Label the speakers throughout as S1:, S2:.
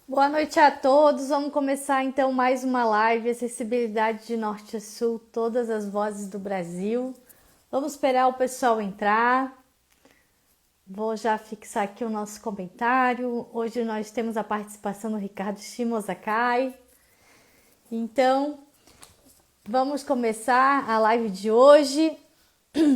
S1: Boa noite a todos. Vamos começar então mais uma live Acessibilidade de Norte a Sul, todas as vozes do Brasil. Vamos esperar o pessoal entrar. Vou já fixar aqui o nosso comentário. Hoje nós temos a participação do Ricardo Shimozakai. Então, vamos começar a live de hoje.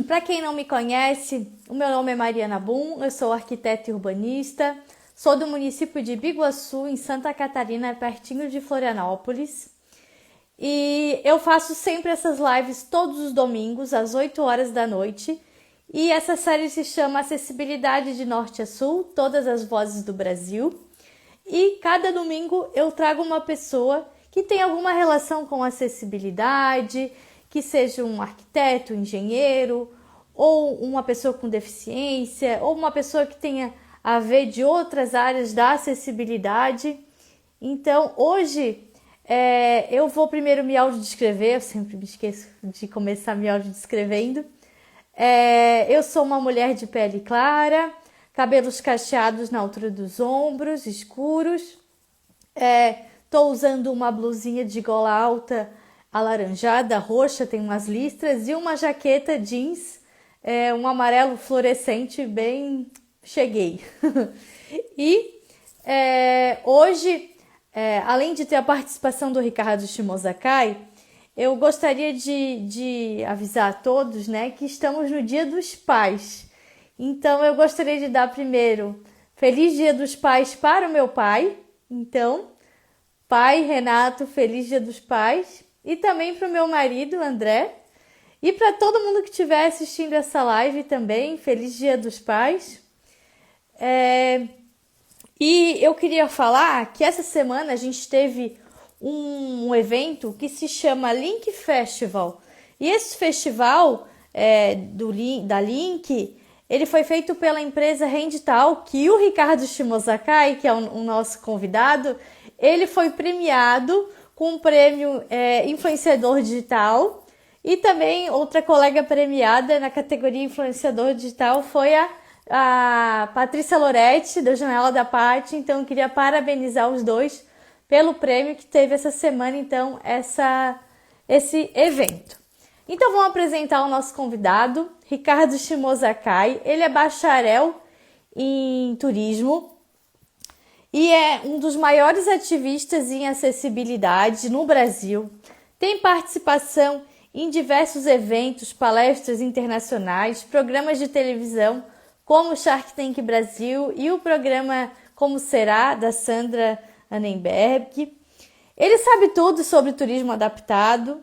S1: Para quem não me conhece, o meu nome é Mariana Boom, eu sou arquiteta e urbanista. Sou do município de Biguaçu, em Santa Catarina, pertinho de Florianópolis. E eu faço sempre essas lives todos os domingos, às 8 horas da noite. E essa série se chama Acessibilidade de Norte a Sul, todas as vozes do Brasil. E cada domingo eu trago uma pessoa que tem alguma relação com acessibilidade, que seja um arquiteto, um engenheiro, ou uma pessoa com deficiência, ou uma pessoa que tenha a ver de outras áreas da acessibilidade. Então, hoje eu vou primeiro me audiodescrever, eu sempre me esqueço de começar me audiodescrevendo. Eu sou uma mulher de pele clara, cabelos cacheados na altura dos ombros, escuros. Estou usando uma blusinha de gola alta alaranjada, roxa, tem umas listras, e uma jaqueta jeans, um amarelo fluorescente bem... Cheguei. E hoje, além de ter a participação do Ricardo Shimozakai, eu gostaria de avisar a todos, né, que estamos no Dia dos Pais. Então, eu gostaria de dar primeiro Feliz Dia dos Pais para o meu pai. Então, pai Renato, Feliz Dia dos Pais. E também para o meu marido, André. E para todo mundo que estiver assistindo essa live também, Feliz Dia dos Pais. E eu queria falar que essa semana a gente teve um evento que se chama Link Festival. E esse festival da Link, ele foi feito pela empresa Rendital, que o Ricardo Shimozakai, que é o nosso convidado, ele foi premiado com o prêmio Influenciador Digital. E também outra colega premiada na categoria Influenciador Digital foi a Patrícia Loretti, da Janela da Pati. Então, eu queria parabenizar os dois pelo prêmio que teve essa semana, então, esse evento. Então, vamos apresentar o nosso convidado, Ricardo Shimozakai. Ele é bacharel em turismo e é um dos maiores ativistas em acessibilidade no Brasil. Tem participação em diversos eventos, palestras internacionais, programas de televisão, como o Shark Tank Brasil e o programa Como Será, da Sandra Annenberg. Ele sabe tudo sobre turismo adaptado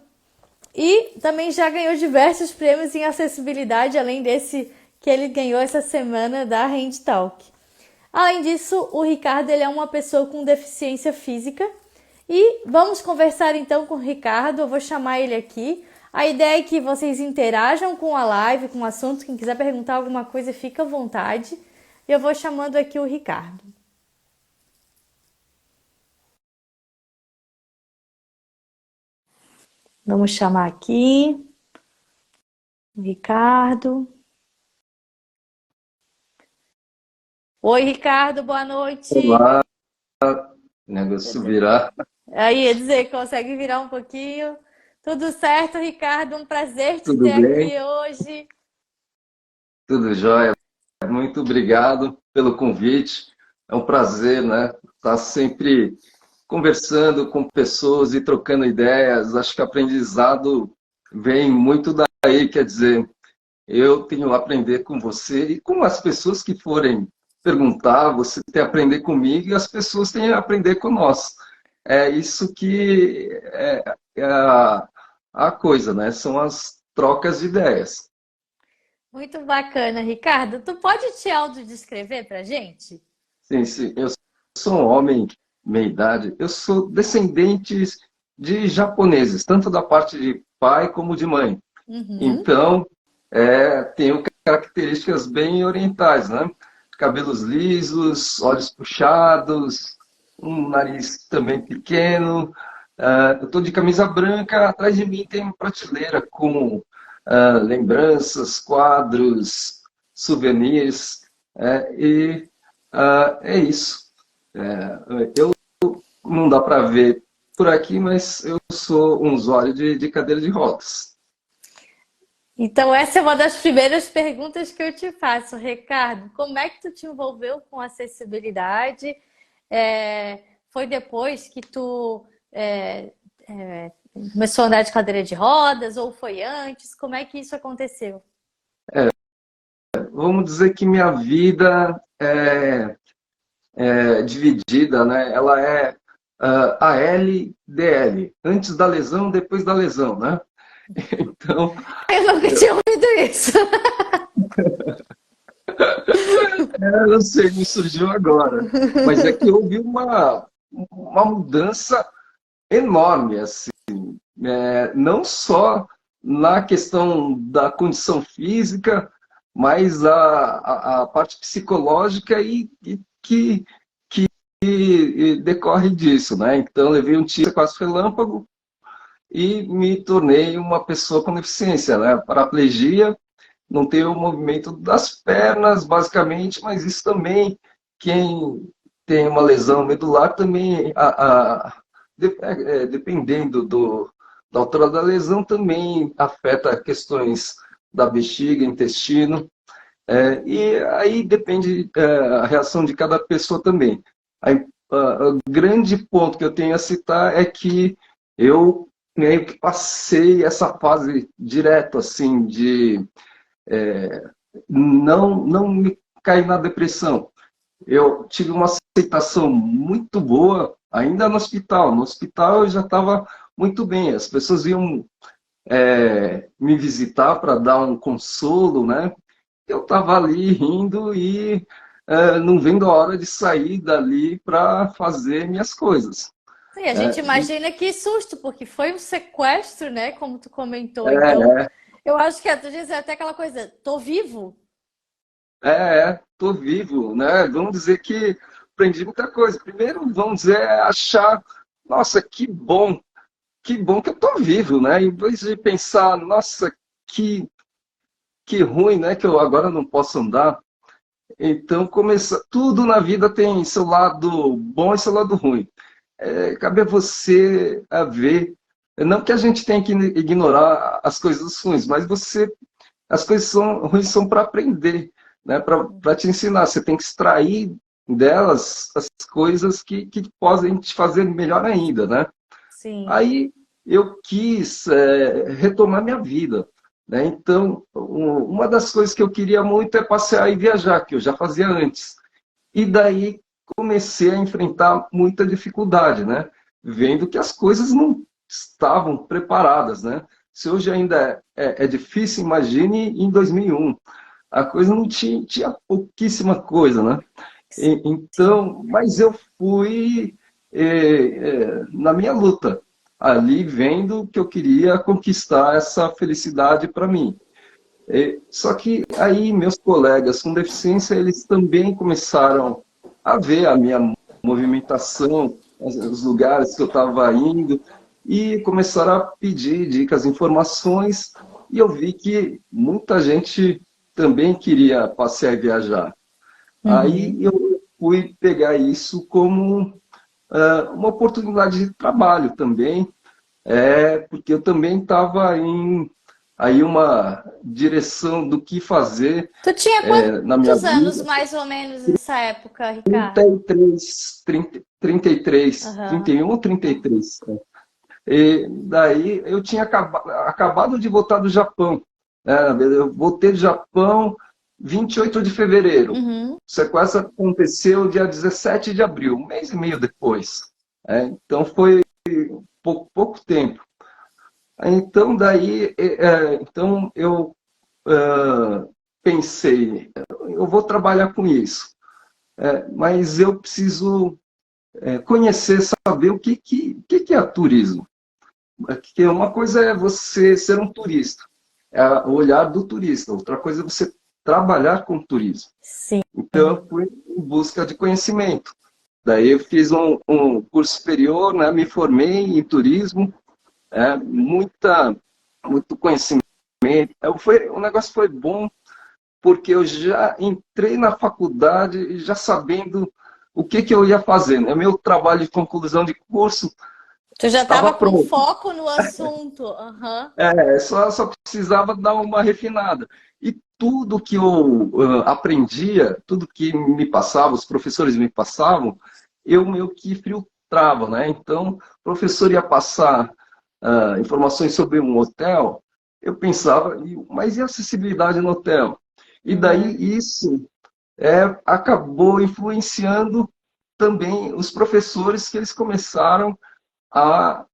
S1: e também já ganhou diversos prêmios em acessibilidade, além desse que ele ganhou essa semana da Handtalk. Além disso, o Ricardo ele é uma pessoa com deficiência física e vamos conversar então com o Ricardo. Eu vou chamar ele aqui. A ideia é que vocês interajam com a live, com o assunto. Quem quiser perguntar alguma coisa, fica à vontade. Eu vou chamando aqui o Ricardo. Vamos chamar aqui o Ricardo. Oi, Ricardo, boa noite.
S2: Olá, negócio virar.
S1: Aí, ia dizer, consegue virar um pouquinho? Tudo certo, Ricardo? Um prazer te
S2: Tudo
S1: ter
S2: bem?
S1: aqui hoje.
S2: Tudo jóia. Muito obrigado pelo convite. É um prazer, né? Estar sempre conversando com pessoas e trocando ideias. Acho que aprendizado vem muito daí, quer dizer, eu tenho a aprender com você e com as pessoas que forem perguntar, você tem a aprender comigo e as pessoas têm a aprender com nós. É isso que é a coisa, né? São as trocas de ideias.
S1: Muito bacana, Ricardo. Tu pode te autodescrever pra gente?
S2: Sim, sim. Eu sou um homem meia idade. Eu sou descendente de japoneses, tanto da parte de pai como de mãe.
S1: Uhum.
S2: Então, tenho características bem orientais, né? Cabelos lisos, olhos puxados, um nariz também pequeno. Eu estou de camisa branca, atrás de mim tem uma prateleira com lembranças, quadros, souvenirs, e é isso. Eu não dá para ver por aqui, mas eu sou um usuário de cadeira de rodas.
S1: Então, essa é uma das primeiras perguntas que eu te faço, Ricardo. Como é que tu te envolveu com acessibilidade? Foi depois que tu começou a andar de cadeira de rodas ou foi antes? Como é que isso aconteceu?
S2: Vamos dizer que minha vida é dividida, né? Ela é AL-DL, antes da lesão, depois da lesão, né? Então,
S1: Eu nunca tinha ouvido isso.
S2: eu não sei, me surgiu agora. Mas é que houve uma mudança enorme, assim, não só na questão da condição física, mas a parte psicológica e que decorre disso, né? Então, levei um tiro quase relâmpago e me tornei uma pessoa com deficiência, né? Paraplegia, não tenho o movimento das pernas, basicamente, mas isso também, quem tem uma lesão medular, também, dependendo da altura da lesão, também afeta questões da bexiga, intestino, e aí depende a reação de cada pessoa também. Aí, o grande ponto que eu tenho a citar é que eu meio que passei essa fase direto, assim, de não me cair na depressão. Eu tive uma aceitação muito boa ainda no hospital. No hospital eu já estava muito bem. As pessoas iam me visitar para dar um consolo, né? Eu estava ali rindo e não vendo a hora de sair dali para fazer minhas coisas.
S1: E a gente imagina que susto, porque foi um sequestro, né? Como tu comentou. Então,
S2: É,
S1: eu acho que tu diz até aquela coisa, tô vivo.
S2: tô vivo, né? Vamos dizer que aprendi muita coisa. Primeiro, vamos dizer, achar, nossa, que bom que eu tô vivo, né? Em vez de pensar, nossa, que, que ruim, né? Que eu agora não posso andar. Então, começa, tudo na vida tem seu lado bom e seu lado ruim. Cabe a você a ver, não que a gente tenha que ignorar as coisas ruins, mas as coisas ruins são para aprender, né? Para te ensinar. Você tem que extrair delas as coisas que podem te fazer melhor ainda, né?
S1: Sim.
S2: Aí eu quis retomar minha vida, né? Então, uma das coisas que eu queria muito é passear e viajar, que eu já fazia antes. E daí comecei a enfrentar muita dificuldade, né? Vendo que as coisas não estavam preparadas, né? Se hoje ainda é difícil, imagine em 2001. A coisa não tinha pouquíssima coisa, né?
S1: Sim.
S2: Então, mas eu fui na minha luta, ali vendo que eu queria conquistar essa felicidade para mim. Só que aí meus colegas com deficiência, eles também começaram a ver a minha movimentação, os lugares que eu estava indo, e começaram a pedir dicas, informações, e eu vi que muita gente também queria passear e viajar. Aí
S1: Uhum.
S2: eu fui pegar isso como uma oportunidade de trabalho também, porque eu também estava em aí uma direção do que fazer
S1: Tu tinha
S2: na minha
S1: quantos anos,
S2: vida.
S1: mais ou menos, nessa época, Ricardo?
S2: 33, 30, 33,
S1: Aham.
S2: 31 ou 33. Né? E daí eu tinha acabado de voltar do Japão. Né? Eu voltei do Japão 28 de fevereiro. O
S1: Uhum.
S2: sequestro aconteceu dia 17 de abril, um mês e meio depois. Então foi pouco tempo. Então daí, então eu pensei, eu vou trabalhar com isso, mas eu preciso conhecer, saber o que é turismo. Porque uma coisa é você ser um turista, é o olhar do turista, outra coisa é você trabalhar com turismo.
S1: Sim.
S2: Então, eu fui em busca de conhecimento. Daí eu fiz um curso superior, né, me formei em turismo, muito conhecimento. O negócio foi bom porque eu já entrei na faculdade já sabendo o que que eu ia fazer, né? Meu trabalho de conclusão de curso
S1: Tu já
S2: estava
S1: estava com
S2: pronto.
S1: foco no assunto. Aham.
S2: Só precisava dar uma refinada. E tudo que eu aprendia, tudo que me passava, os professores me passavam, eu meio que filtrava, né? Então, o professor ia passar informações sobre um hotel, eu pensava, mas e a acessibilidade no hotel? E daí
S1: Uhum.
S2: isso acabou influenciando também os professores, que eles começaram a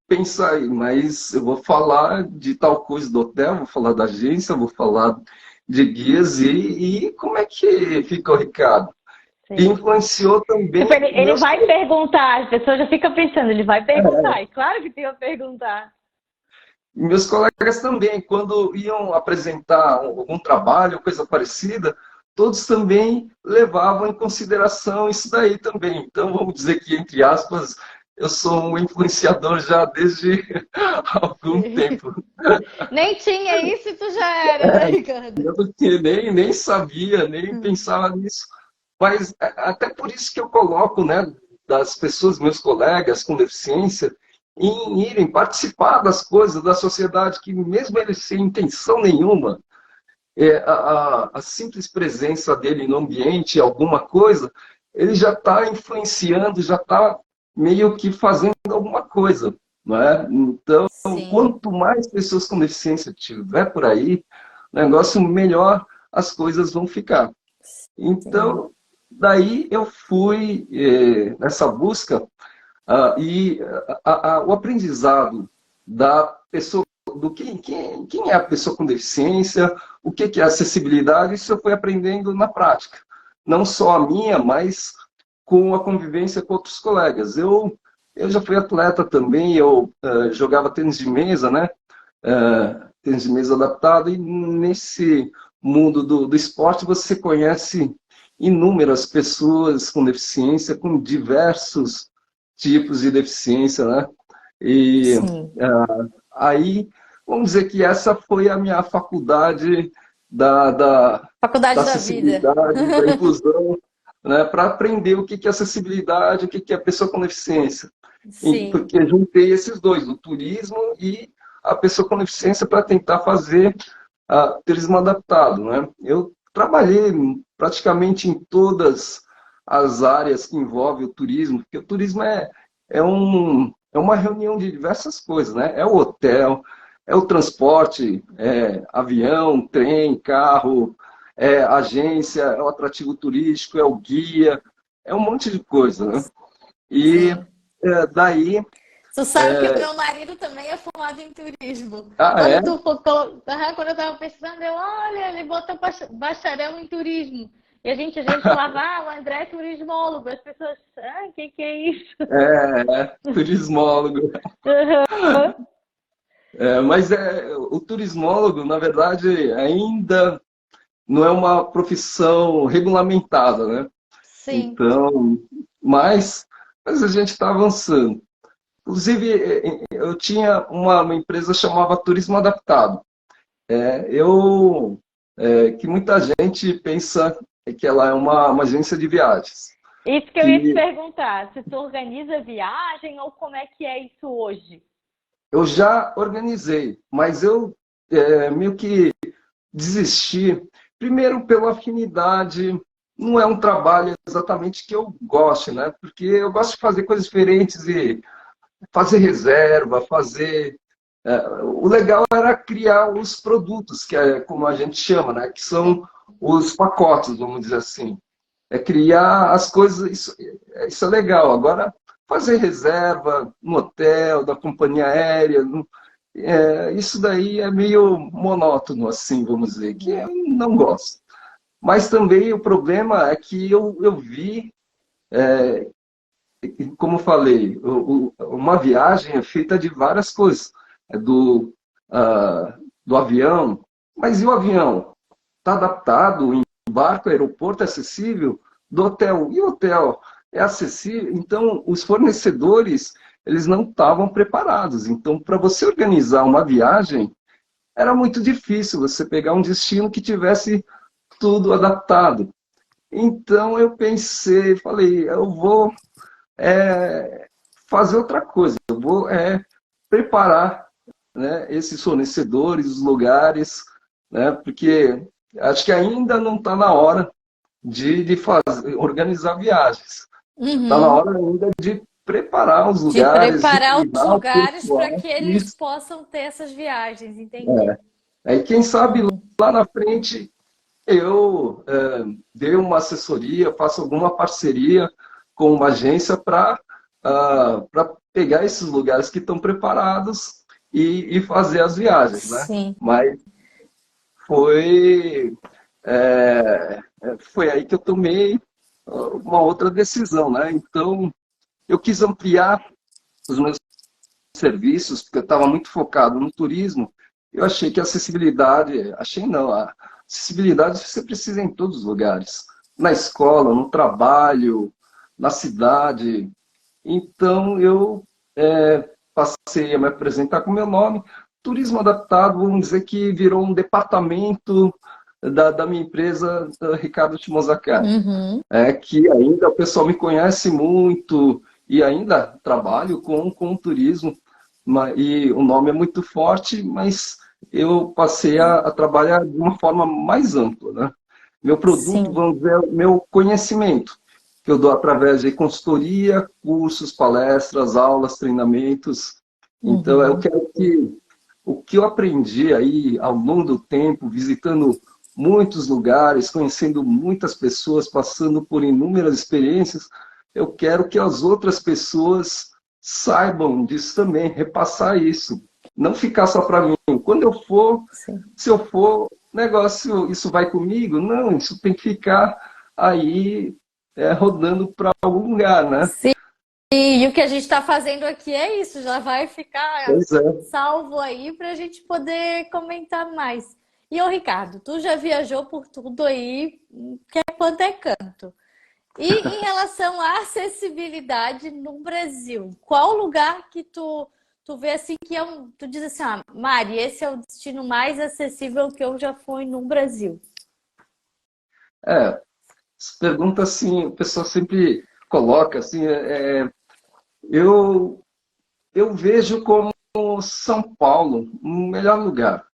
S2: pensar aí, mas eu vou falar de tal coisa do hotel, vou falar da agência, vou falar de guias e como é que fica o recado? E
S1: Sim.
S2: influenciou também
S1: Tipo, ele
S2: meus,
S1: vai perguntar, as pessoas já ficam pensando, ele vai perguntar. E claro que tem a perguntar.
S2: meus colegas também, quando iam apresentar algum trabalho, coisa parecida, todos também levavam em consideração isso daí também. Então, vamos dizer que, entre aspas, eu sou um influenciador já desde algum tempo.
S1: Nem tinha isso e tu já era, né, Ricardo?
S2: Eu nem sabia, nem pensava nisso. Mas até por isso que eu coloco, né, das pessoas, meus colegas com deficiência, em irem participar das coisas da sociedade, que mesmo eles sem intenção nenhuma, a simples presença dele no ambiente, alguma coisa, ele já está influenciando, já está meio que fazendo alguma coisa, não é? Então,
S1: Sim,
S2: quanto mais pessoas com deficiência tiver por aí, o negócio melhor as coisas vão ficar.
S1: sim.
S2: Então, daí eu fui nessa busca e o aprendizado da pessoa, do quem é a pessoa com deficiência, o que é acessibilidade, isso eu fui aprendendo na prática. Não só a minha, mas com a convivência com outros colegas. Eu já fui atleta também, eu jogava tênis de mesa, né? Tênis de mesa adaptado, e nesse mundo do esporte você conhece inúmeras pessoas com deficiência, com diversos tipos de deficiência, né? E
S1: Sim.
S2: aí, vamos dizer que essa foi a minha faculdade da, da, da
S1: Faculdade da vida.
S2: acessibilidade, da inclusão, né? Para aprender o que é acessibilidade, o que é pessoa com deficiência.
S1: Sim.
S2: Porque juntei esses dois, o turismo e a pessoa com deficiência, para tentar fazer turismo adaptado, né? Eu trabalhei praticamente em todas as áreas que envolvem o turismo, porque o turismo é uma reunião de diversas coisas, né? É o hotel, é o transporte, avião, trem, carro, agência, é o atrativo turístico, é o guia, é um monte de coisa, né? E
S1: Sim.
S2: daí,
S1: Tu sabe que o meu marido também é formado em turismo.
S2: é,
S1: Quando eu tava pensando, olha, ele botou bacharel em turismo. E a gente falava, o André é turismólogo. As pessoas, o que é isso?
S2: turismólogo. Mas o turismólogo, na verdade, ainda não é uma profissão regulamentada, né?
S1: Sim.
S2: Então, mas a gente está avançando. Inclusive, eu tinha uma empresa chamada Turismo Adaptado. Que muita gente pensa que ela é uma agência de viagens.
S1: Isso que eu ia te
S2: Que
S1: perguntar, se tu organiza viagem ou como é que é isso hoje?
S2: eu já organizei, mas eu meio que desisti. Primeiro, pela afinidade, não é um trabalho exatamente que eu goste, né? Porque eu gosto de fazer coisas diferentes e fazer reserva, fazer. O legal era criar os produtos, que é como a gente chama, né? Que são os pacotes, vamos dizer assim. É criar as coisas, isso é legal. Agora, fazer reserva no hotel, da companhia aérea, isso daí é meio monótono, assim, vamos dizer, que eu não gosto. Mas também o problema é que eu vi, como eu falei, uma viagem é feita de várias coisas. É do avião, mas e o avião? Está adaptado em barco, aeroporto é acessível? Do hotel, e o hotel é acessível? Então, os fornecedores, eles não estavam preparados. Então, para você organizar uma viagem, era muito difícil você pegar um destino que tivesse tudo adaptado. Então eu pensei, falei, eu vou fazer outra coisa, eu vou preparar, né, esses fornecedores, os lugares, né, porque acho que ainda não está na hora de fazer, organizar viagens. Está na
S1: Uhum.
S2: hora ainda de preparar os
S1: De
S2: lugares, de
S1: preparar os
S2: cuidar o
S1: lugares para
S2: pessoal.
S1: que eles
S2: Isso.
S1: possam ter essas viagens, entendi.
S2: Aí, quem sabe
S1: Uhum.
S2: lá na frente eu dê uma assessoria, faça alguma parceria com uma agência para pegar esses lugares que estão preparados e fazer as viagens, né?
S1: Sim.
S2: Mas foi, foi aí que eu tomei uma outra decisão, né? Então, eu quis ampliar os meus serviços, porque eu estava muito focado no turismo. Eu achei que a acessibilidade, achei não, a acessibilidade você precisa em todos os lugares, na escola, no trabalho, na cidade. Então, eu passei a me apresentar com meu nome. Turismo adaptado, vamos dizer que virou um departamento da minha empresa, da Ricardo Shimozakani.
S1: Uhum.
S2: É que ainda o pessoal me conhece muito e ainda trabalho com turismo, e o nome é muito forte, mas eu passei a trabalhar de uma forma mais ampla, né? Meu produto,
S1: Sim.
S2: vamos dizer, meu conhecimento, que eu dou através de consultoria, cursos, palestras, aulas, treinamentos. Então, eu
S1: Uhum.
S2: quero que o que eu aprendi aí ao longo do tempo, visitando muitos lugares, conhecendo muitas pessoas, passando por inúmeras experiências, eu quero que as outras pessoas saibam disso também, repassar isso. Não ficar só para mim. Quando eu for,
S1: Sim.
S2: se eu for, negócio, isso vai comigo? Não, isso tem que ficar aí rodando para algum lugar, né?
S1: Sim. E o que a gente está fazendo aqui é isso, já vai ficar
S2: Pois é.
S1: salvo aí para a gente poder comentar mais. E ô Ricardo, tu já viajou por tudo aí, que é quanto é canto. E em relação à acessibilidade no Brasil, qual lugar que tu vê assim que é tu diz assim, ah, Mari, esse é o destino mais acessível que eu já fui no Brasil?
S2: É, pergunta assim, o pessoal sempre coloca assim, eu, eu vejo como São Paulo um melhor lugar.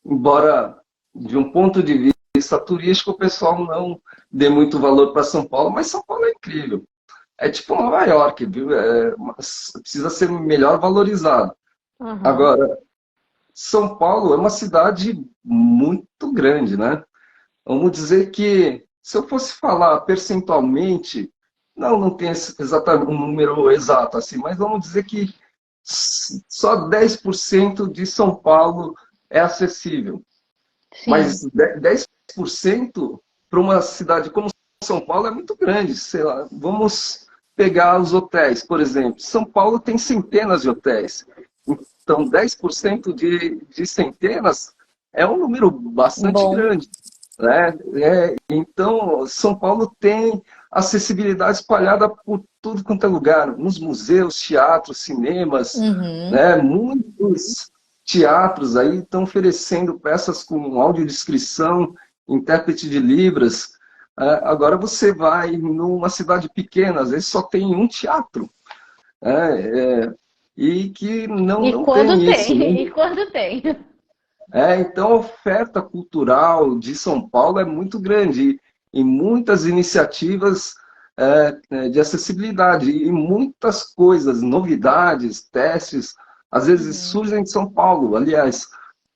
S2: Embora, de um ponto de vista turístico, o pessoal não dê muito valor para São Paulo, mas São Paulo é incrível. É tipo Nova York, viu? Precisa ser melhor valorizado.
S1: Aham.
S2: Agora, São Paulo é uma cidade muito grande, né? Vamos dizer que, se eu fosse falar percentualmente, não tem exatamente um número exato assim, mas vamos dizer que só 10% de São Paulo é acessível. Mas
S1: Sim.
S2: 10% para uma cidade como São Paulo é muito grande. Sei lá, vamos pegar os hotéis, por exemplo. São Paulo tem centenas de hotéis. Então, 10% de centenas é um número bastante
S1: Bom.
S2: grande. Né? Então, São Paulo tem acessibilidade espalhada por tudo quanto é lugar, nos museus, teatros, cinemas,
S1: Uhum.
S2: né? Muitos teatros aí estão oferecendo peças com audiodescrição, intérprete de Libras. Agora você vai numa cidade pequena, às vezes só tem um teatro, e que
S1: E
S2: não
S1: quando
S2: tem isso, né?
S1: tem? E quando tem?
S2: Então, a oferta cultural de São Paulo é muito grande e muitas iniciativas de acessibilidade e muitas coisas, novidades, testes, às vezes
S1: Uhum.
S2: surgem em São Paulo. Aliás,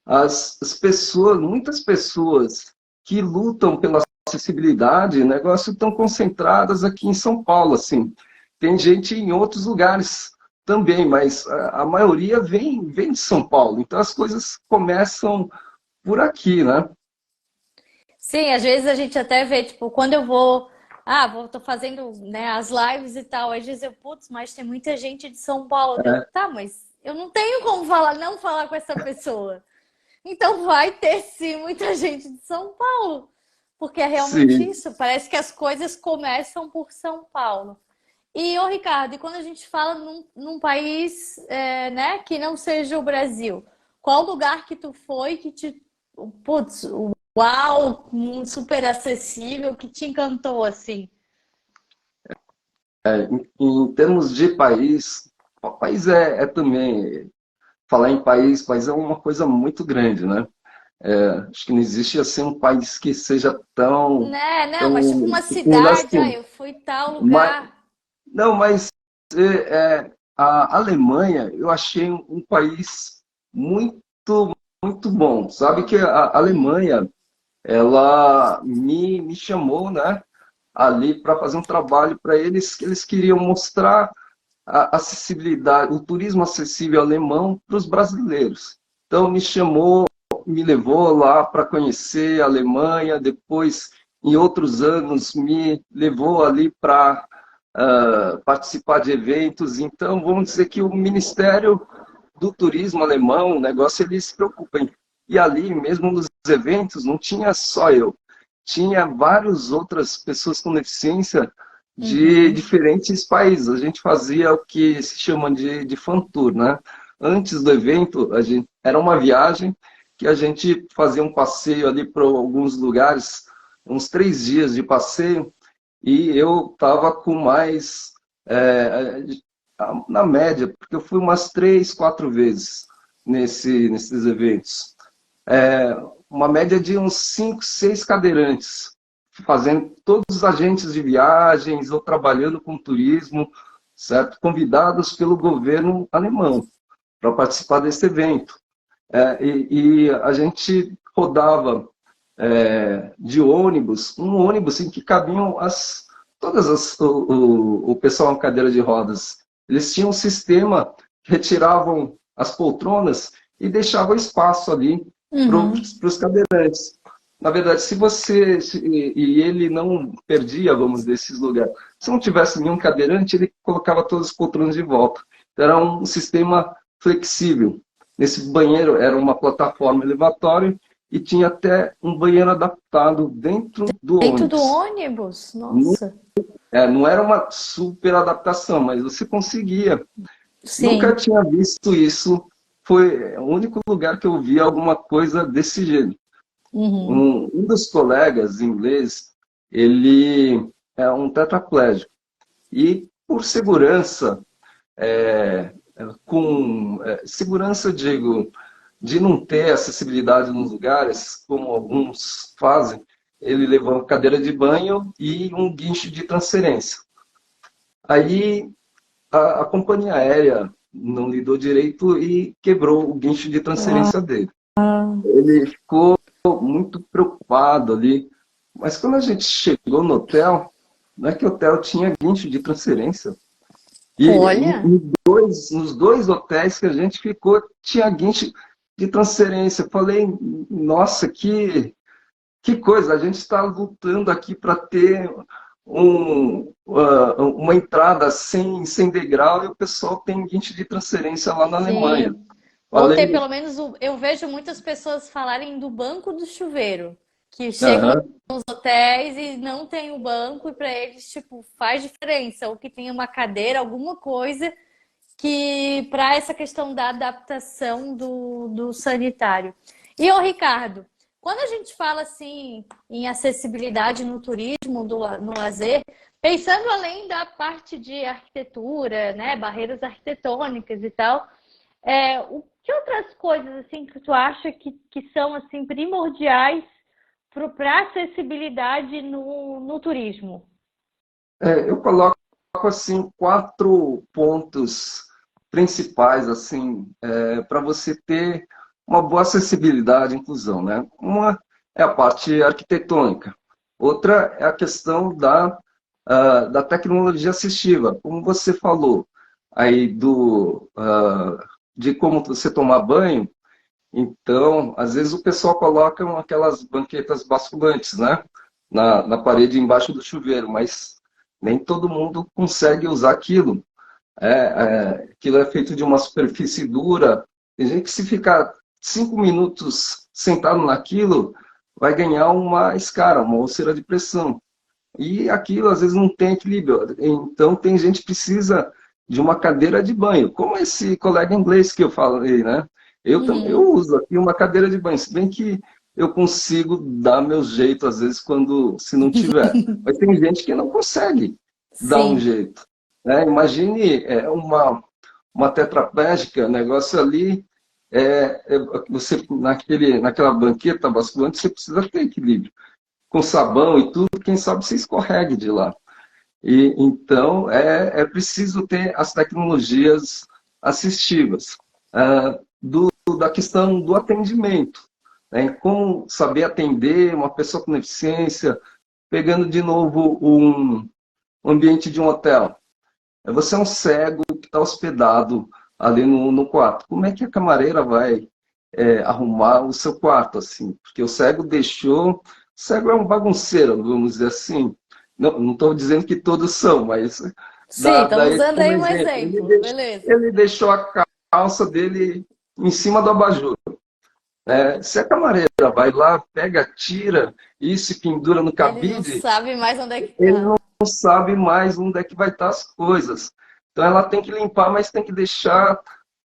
S2: as pessoas, muitas pessoas que lutam pela acessibilidade, negócio estão concentradas aqui em São Paulo, assim. Tem gente em outros lugares também, mas a maioria vem de São Paulo. Então as coisas começam por aqui, né?
S1: Sim, às vezes a gente até vê, tipo, quando eu vou, tô fazendo, né, as lives e tal, às vezes eu, putz, mas tem muita gente de São Paulo. Deu,
S2: É,
S1: tá, mas eu não tenho como falar, não falar com essa pessoa. Então vai ter sim muita gente de São Paulo, porque é realmente
S2: sim.
S1: isso. Parece que as coisas começam por São Paulo. E, ô Ricardo, e quando a gente fala num país, né, que não seja o Brasil, qual lugar que tu foi que te, putz, Uau, super acessível, que te encantou assim.
S2: Em termos de país, o país é também, falar em país é uma coisa muito grande, né? Acho que não existe assim um país que seja
S1: Né, não, mas tipo
S2: tão
S1: uma
S2: com
S1: cidade, ah,
S2: assim,
S1: eu fui tal
S2: mas,
S1: lugar.
S2: não, mas a Alemanha eu achei um país muito, muito bom. Sabe que a
S1: Hum,
S2: Alemanha, ela me chamou, né, ali para fazer um trabalho para eles, que eles queriam mostrar a acessibilidade, o turismo acessível alemão para os brasileiros. Então me chamou, me levou lá para conhecer a Alemanha, depois em outros anos me levou ali para participar de eventos. Então vamos dizer que o Ministério do Turismo alemão, o negócio eles se preocupam. E ali mesmo nos eventos não tinha só eu, tinha várias outras pessoas com deficiência de
S1: uhum,
S2: diferentes países. A gente fazia o que se chama de fan tour, né? Antes do evento, era uma viagem que a gente fazia um passeio ali para alguns lugares, uns 3 dias de passeio, e eu estava com mais, na média, porque eu fui umas 3, 4 vezes nesses eventos. Uma média de uns 5, 6 cadeirantes, fazendo todos os agentes de viagens ou trabalhando com turismo, certo? Convidados pelo governo alemão para participar desse evento. E a gente rodava de ônibus, um ônibus em que cabiam o pessoal em cadeira de rodas. Eles tinham um sistema que retiravam as poltronas e deixavam espaço ali para
S1: uhum.
S2: os cadeirantes. Na verdade, e ele não perdia, vamos dizer, esses lugares. Se não tivesse nenhum cadeirante, ele colocava todas as poltronas de volta. Então, era um sistema flexível. Nesse banheiro era uma plataforma elevatória e tinha até um banheiro adaptado dentro do
S1: Dentro do
S2: ônibus.
S1: ônibus,
S2: Não,
S1: nossa.
S2: não era uma super adaptação, mas você conseguia. Nunca
S1: Sim.
S2: tinha visto isso. Foi o único lugar que eu vi alguma coisa desse jeito.
S1: Uhum.
S2: Um dos colegas inglês, ele é um tetraplégico. E por segurança, segurança, eu digo, de não ter acessibilidade nos lugares, como alguns fazem, ele levou uma cadeira de banho e um guincho de transferência. Aí a companhia aérea não lidou direito e quebrou o guincho de transferência dele. Ele ficou muito preocupado ali. Mas quando a gente chegou no hotel, não é que o hotel tinha guincho de transferência. E
S1: Olha,
S2: nos dois hotéis que a gente ficou, tinha guincho de transferência. Eu falei, nossa, que coisa, a gente está lutando aqui para ter uma entrada sem degrau e o pessoal tem guincho de transferência lá na Alemanha.
S1: sim. Ou ter
S2: Falei,
S1: pelo menos eu vejo muitas pessoas falarem do banco do chuveiro, que chegam
S2: aham,
S1: nos hotéis e não tem o banco e para eles tipo faz diferença, ou que tem uma cadeira, alguma coisa que para essa questão da adaptação do sanitário. E o Ricardo, quando a gente fala assim em acessibilidade no turismo, no lazer, pensando além da parte de arquitetura, né, barreiras arquitetônicas e tal, o que outras coisas assim que tu acha que são assim primordiais para acessibilidade no turismo?
S2: eu coloco assim 4 pontos principais assim para você ter uma boa acessibilidade e inclusão, né? Uma é a parte arquitetônica, outra é a questão da tecnologia assistiva, como você falou aí de como você tomar banho. Então, às vezes o pessoal coloca aquelas banquetas basculantes, né? Na parede embaixo do chuveiro, mas nem todo mundo consegue usar aquilo. Aquilo é feito de uma superfície dura. Tem gente que se ficar 5 minutos sentado naquilo, vai ganhar uma escara, uma úlcera de pressão. E aquilo às vezes não tem equilíbrio. Então tem gente que precisa de uma cadeira de banho, como esse colega inglês que eu falei, né? Eu
S1: Uhum.
S2: uso aqui uma cadeira de banho, se bem que eu consigo dar meu jeito, às vezes, quando se não tiver. Mas tem gente que não consegue dar um
S1: Sim,
S2: jeito. Né? Imagine uma tetraplégica, negócio ali, você naquela banqueta basculante, você precisa ter equilíbrio. Com sabão e tudo, quem sabe você escorregue de lá. E, então, é preciso ter as tecnologias assistivas. Da questão do atendimento, né? Como saber atender uma pessoa com deficiência, pegando de novo um ambiente de um hotel. Você é um cego que está hospedado ali no quarto. Como é que a camareira vai arrumar o seu quarto assim? Porque o cego deixou. O cego é um bagunceiro, vamos dizer assim. Não estou dizendo que todos são, mas
S1: sim,
S2: dá
S1: estamos
S2: ele
S1: usando
S2: como
S1: aí um
S2: exemplo.
S1: exemplo, beleza.
S2: Ele deixou a calça dele em cima do abajur. Se a camareira vai lá, pega, tira e se pendura no
S1: Ele não
S2: cabide,
S1: sabe mais onde é que
S2: ele
S1: tá.
S2: não sabe mais onde é que vai estar as coisas. Então ela tem que limpar, mas tem que deixar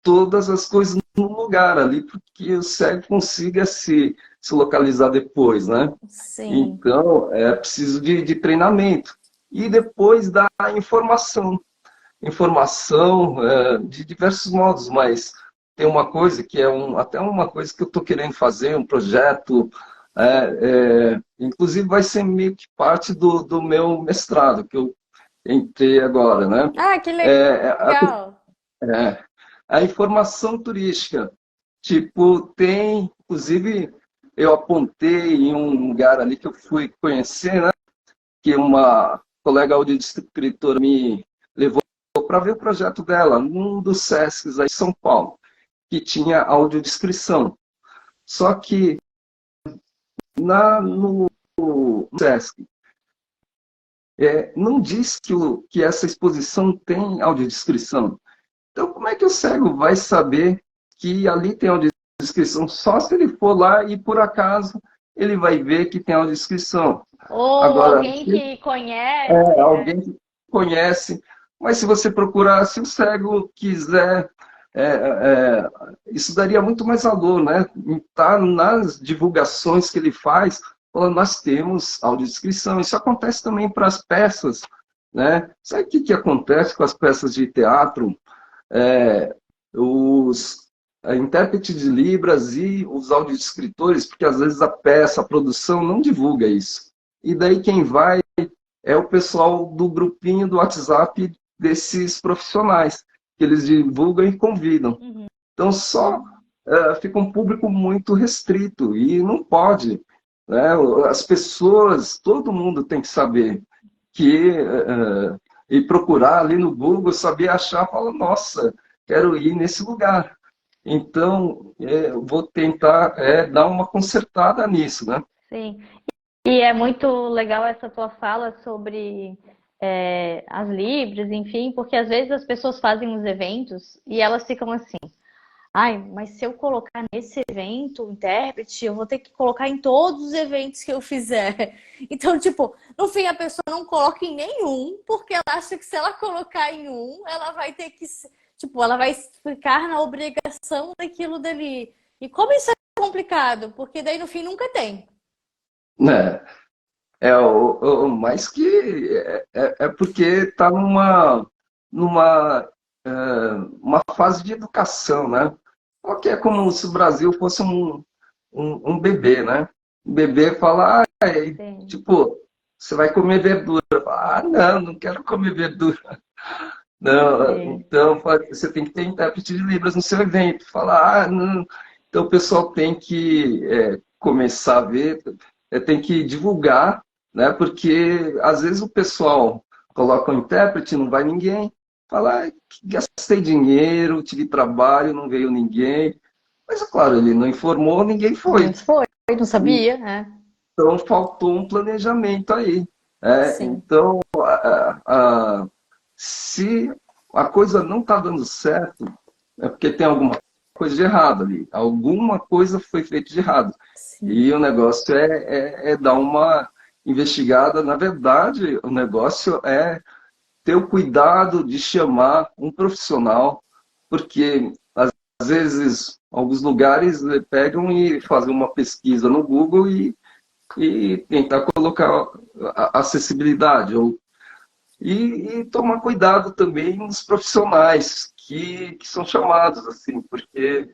S2: todas as coisas no lugar ali, porque o cego consiga se localizar depois, né?
S1: Sim.
S2: Então é preciso de treinamento. E depois da informação. Informação de diversos modos, mas tem uma coisa que até uma coisa que eu estou querendo fazer, um projeto, inclusive vai ser meio que parte do meu mestrado, que eu entrei agora, né?
S1: Ah, que
S2: A,
S1: legal.
S2: a informação turística, tipo, tem, inclusive, eu apontei em um lugar ali que eu fui conhecer, né? Que uma colega audiodescritora me levou para ver o projeto dela, num dos SESCs aí em São Paulo, que tinha audiodescrição. Só que no SESC não diz que essa exposição tem audiodescrição. Então, como é que o cego vai saber que ali tem audiodescrição? Só se ele for lá e, por acaso, ele vai ver que tem audiodescrição.
S1: Ou
S2: Agora,
S1: alguém que conhece,
S2: alguém que conhece, mas se você procurar, se o cego quiser, é, isso daria muito mais valor, né? Está nas divulgações que ele faz, falando, nós temos audiodescrição. Isso acontece também para as peças, né? Sabe o que acontece com as peças de teatro? É, os intérpretes de Libras e os audiodescritores, porque às vezes a peça, a produção não divulga isso. E daí quem vai é o pessoal do grupinho do WhatsApp desses profissionais, que eles divulgam e convidam.
S1: uhum.
S2: Então, só fica um público muito restrito e não pode. Né? As pessoas, todo mundo tem que saber que e procurar ali no Google, saber achar, fala, nossa, quero ir nesse lugar. Então, eu vou tentar dar uma consertada nisso, né?
S1: Sim. E é muito legal essa tua fala sobre as Libras, enfim, porque às vezes as pessoas fazem os eventos e elas ficam assim. Ai, mas se eu colocar nesse evento o intérprete, eu vou ter que colocar em todos os eventos que eu fizer. Então, tipo, no fim a pessoa não coloca em nenhum, porque ela acha que se ela colocar em um, ela vai ter que, tipo, ela vai ficar na obrigação daquilo dali. E como isso é complicado, porque daí no fim nunca tem.
S2: Né? Mais que porque está numa é, uma fase de educação, né? Porque é como se o Brasil fosse um bebê, né? O bebê fala,
S1: Sim,
S2: tipo, você vai comer verdura. Ah, não, não quero comer verdura. Não,
S1: sim.
S2: então você tem que ter intérprete de Libras no seu evento. Falar, não. Então o pessoal tem que começar a ver, tem que divulgar, né? Porque às vezes o pessoal coloca um intérprete, não vai ninguém. Fala, gastei dinheiro, tive trabalho, não veio ninguém. Mas é claro, ele não informou, ninguém foi.
S1: Não foi, não sabia, né?
S2: Então faltou um planejamento aí.
S1: Sim.
S2: Então, se a coisa não está dando certo, é porque tem alguma coisa de errado ali. Alguma coisa foi feita de errado.
S1: Sim.
S2: E o negócio é dar uma investigada. Na verdade, o negócio é ter o cuidado de chamar um profissional, porque às às vezes, alguns lugares pegam e fazem uma pesquisa no Google e tentar colocar a acessibilidade. E tomar cuidado também nos profissionais que são chamados, assim, porque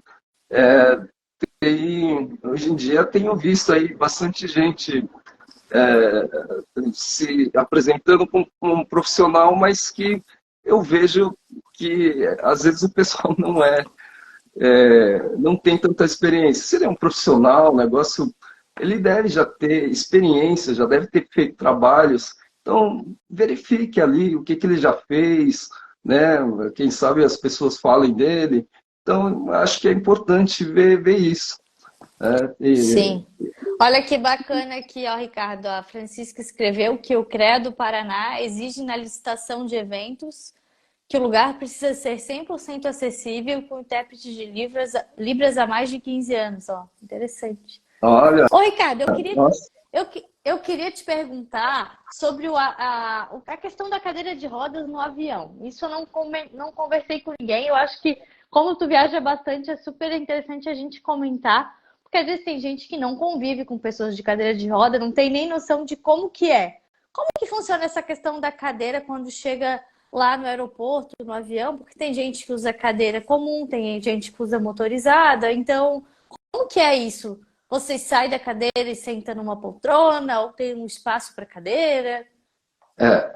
S2: hoje em dia tenho visto aí bastante gente se apresentando como um profissional, mas que eu vejo que às vezes o pessoal não tem tanta experiência. Se ele é um profissional, o negócio, ele deve já ter experiência, já deve ter feito trabalhos. Então, verifique ali o que ele já fez, né? Quem sabe as pessoas falem dele. Então, acho que é importante ver isso. Né?
S1: Sim. Olha que bacana aqui, ó, Ricardo. A Francisca escreveu que o CREA do Paraná exige na licitação de eventos que o lugar precisa ser 100% acessível com intérprete de Libras há mais de 15 anos. Ó, interessante.
S2: Olha,
S1: Ô, Ricardo,
S2: nossa,
S1: eu queria te perguntar sobre a questão da cadeira de rodas no avião. Isso eu não conversei com ninguém. Eu acho que, como tu viaja bastante, é super interessante a gente comentar. Porque às vezes tem gente que não convive com pessoas de cadeira de roda, não tem nem noção de como que é. Como que funciona essa questão da cadeira quando chega lá no aeroporto, no avião? Porque tem gente que usa cadeira comum, tem gente que usa motorizada. Então, como que é isso? Você sai da cadeira e senta numa poltrona ou tem um espaço para cadeira?
S2: é,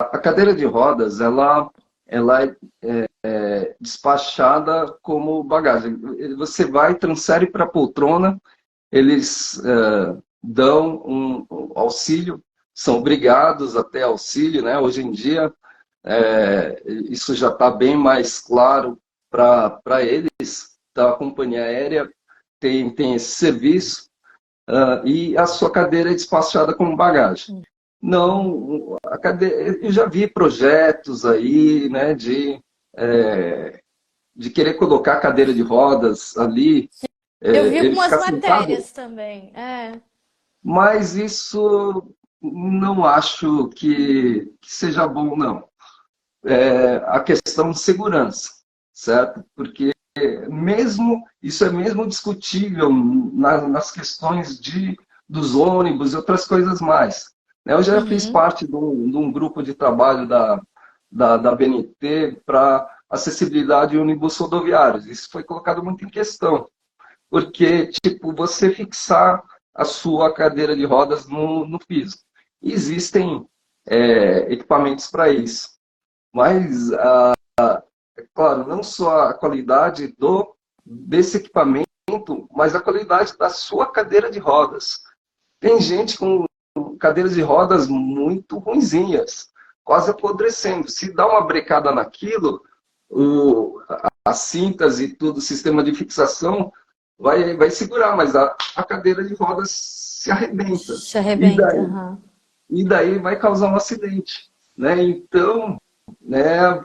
S2: a cadeira de rodas, ela é despachada como bagagem. Você vai, transfere para a poltrona, eles dão um auxílio, são obrigados a ter auxílio, né? Hoje em dia, isso já está bem mais claro para eles, da companhia aérea, tem esse serviço, e a sua cadeira é despachada como bagagem. Não, a cadeira, eu já vi projetos aí, né, de querer colocar a cadeira de rodas ali,
S1: Eu vi
S2: ele
S1: algumas
S2: ficar sentado,
S1: matérias também. É.
S2: mas isso não acho que seja bom, não. A questão de segurança, certo? Porque isso é mesmo discutível nas questões dos ônibus e outras coisas mais. Né? Eu já fiz
S1: Uhum.
S2: parte de um grupo de trabalho da BNT para acessibilidade em ônibus rodoviários. Isso foi colocado muito em questão, porque tipo, você fixar a sua cadeira de rodas no piso. Existem equipamentos para isso, mas claro, não só a qualidade desse equipamento, mas a qualidade da sua cadeira de rodas. Tem gente com cadeiras de rodas muito ruinzinhas, quase apodrecendo. Se dá uma brecada naquilo, as cintas e tudo, o sistema de fixação vai segurar, mas a cadeira de rodas se arrebenta.
S1: Se
S2: E
S1: arrebenta.
S2: daí,
S1: Uhum.
S2: e daí vai causar um acidente. Né? Então, né,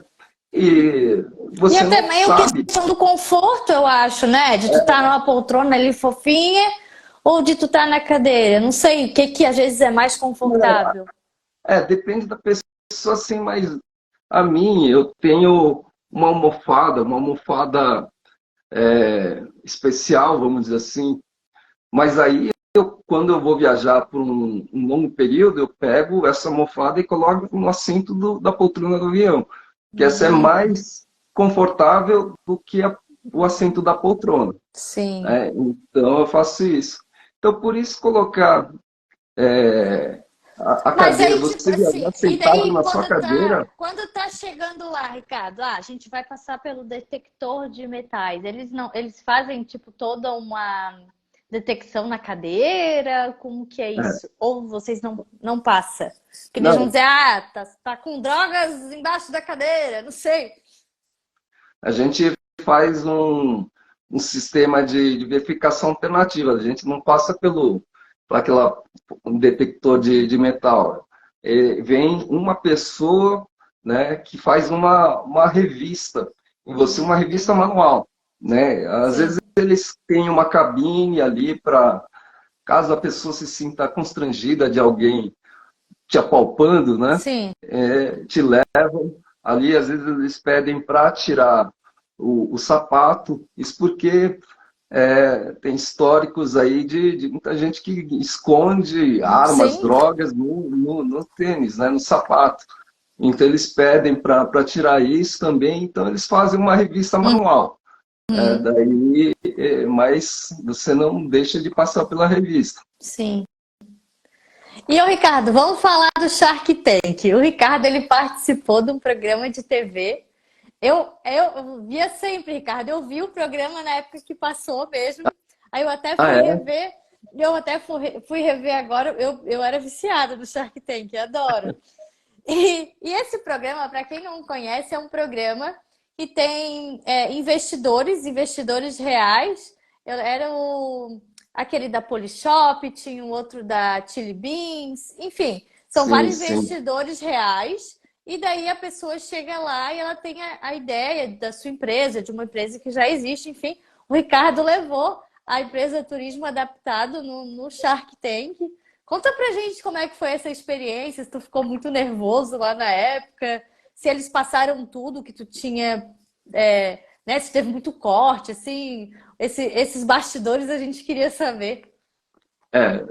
S2: e
S1: E
S2: você
S1: até
S2: não
S1: meio
S2: sabe.
S1: questão do conforto, eu acho, né? De tu estar numa poltrona ali fofinha ou de tu estar na cadeira. Não sei o que às vezes é mais confortável.
S2: Depende da pessoa, assim, mas a mim, eu tenho uma almofada especial, vamos dizer assim, mas aí, quando eu vou viajar por um longo período, eu pego essa almofada e coloco no assento da poltrona do avião, que essa é
S1: Hum,
S2: mais confortável do que o assento da poltrona.
S1: sim.
S2: Né? Então, eu faço isso. Então, por isso, colocar a
S1: Mas
S2: cadeira,
S1: aí, tipo
S2: você viajar
S1: assim, e
S2: sentado
S1: daí
S2: na sua cadeira,
S1: quando tá chegando lá, Ricardo, a gente vai passar pelo detector de metais. Eles não, eles fazem tipo toda uma detecção na cadeira, como que é
S2: é,
S1: isso? Ou vocês não passa? Porque eles vão
S2: não,
S1: dizer, tá com drogas embaixo da cadeira, não sei.
S2: a gente faz um sistema de verificação alternativa, a gente não passa por um detector de metal. Vem uma pessoa, né, que faz uma revista, em você uma revista
S1: Hum,
S2: manual. Né? Às vezes
S1: sim,
S2: eles têm uma cabine ali para, caso a pessoa se sinta constrangida de alguém te apalpando, né?
S1: sim.
S2: Te levam ali, às vezes eles pedem para tirar o sapato. Isso porque tem históricos aí de muita gente que esconde armas,
S1: Sim.
S2: drogas no tênis, né, no sapato. Então eles pedem para tirar isso também, então eles fazem uma revista manual.
S1: Uhum.
S2: Mas você não deixa de passar pela revista.
S1: Sim. E o Ricardo, vamos falar do Shark Tank. O Ricardo, ele participou de um programa de TV. Eu via sempre, Ricardo. Eu vi o programa na época que passou mesmo. Aí eu até
S2: Ah,
S1: fui
S2: é?
S1: rever. Fui rever agora. Eu era viciada do Shark Tank, adoro. E esse programa, para quem não conhece, é um programa que tem investidores reais. Era aquele da Polishop, tinha um outro da Chili Beans, enfim, são
S2: Sim,
S1: vários
S2: sim.
S1: investidores reais. E daí a pessoa chega lá e ela tem a ideia da sua empresa, de uma empresa que já existe, enfim. O Ricardo levou a empresa Turismo Adaptado no Shark Tank. Conta pra gente como é que foi essa experiência, se tu ficou muito nervoso lá na época, se eles passaram tudo que tu tinha, né, se teve muito corte, assim, esses bastidores a gente queria saber.
S2: É,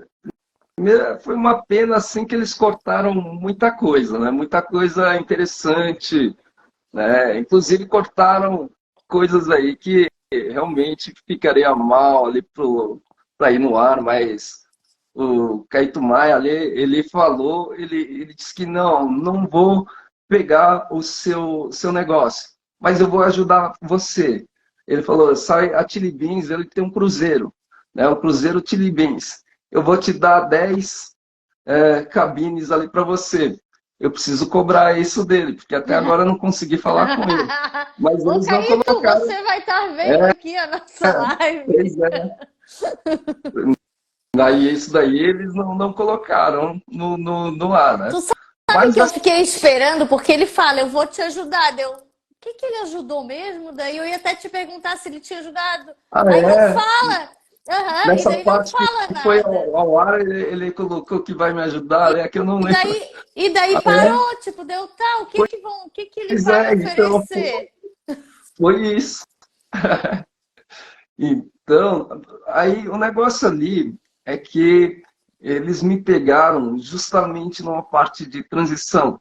S2: foi uma pena assim que eles cortaram muita coisa, né? Muita coisa interessante, né? Inclusive cortaram coisas aí que realmente ficaria mal ali para ir no ar, mas o Caíto Maia ali, ele falou, ele disse que não vou pegar o seu negócio, mas eu vou ajudar você. Ele falou, sai a Chili Beans, ele tem um cruzeiro, né? O cruzeiro Chili Beans. Eu vou te dar 10 cabines ali para você. Eu preciso cobrar isso dele, porque até agora eu não consegui falar com ele. Mas
S1: Ô,
S2: eles não
S1: Caíto,
S2: colocaram.
S1: você vai estar vendo aqui a nossa
S2: Pois
S1: live.
S2: é. Daí, isso daí eles não colocaram no ar, né?
S1: Tu sabe
S2: Mas
S1: que eu fiquei esperando, porque ele fala, eu vou te ajudar. Deu, o que que ele ajudou mesmo? Daí eu ia até te perguntar se ele tinha ajudado. Aí não
S2: é,
S1: fala. Aham, e
S2: nessa
S1: daí não
S2: parte que
S1: fala
S2: foi
S1: nada.
S2: ao ar, ele colocou que vai me ajudar, é que eu não
S1: E
S2: lembro.
S1: daí, e daí
S2: Ah, é?
S1: parou, tipo, deu, tá, o que que ele
S2: Pois
S1: vai
S2: é,
S1: me
S2: então
S1: oferecer?
S2: foi isso. Então, aí o negócio ali é que eles me pegaram justamente numa parte de transição.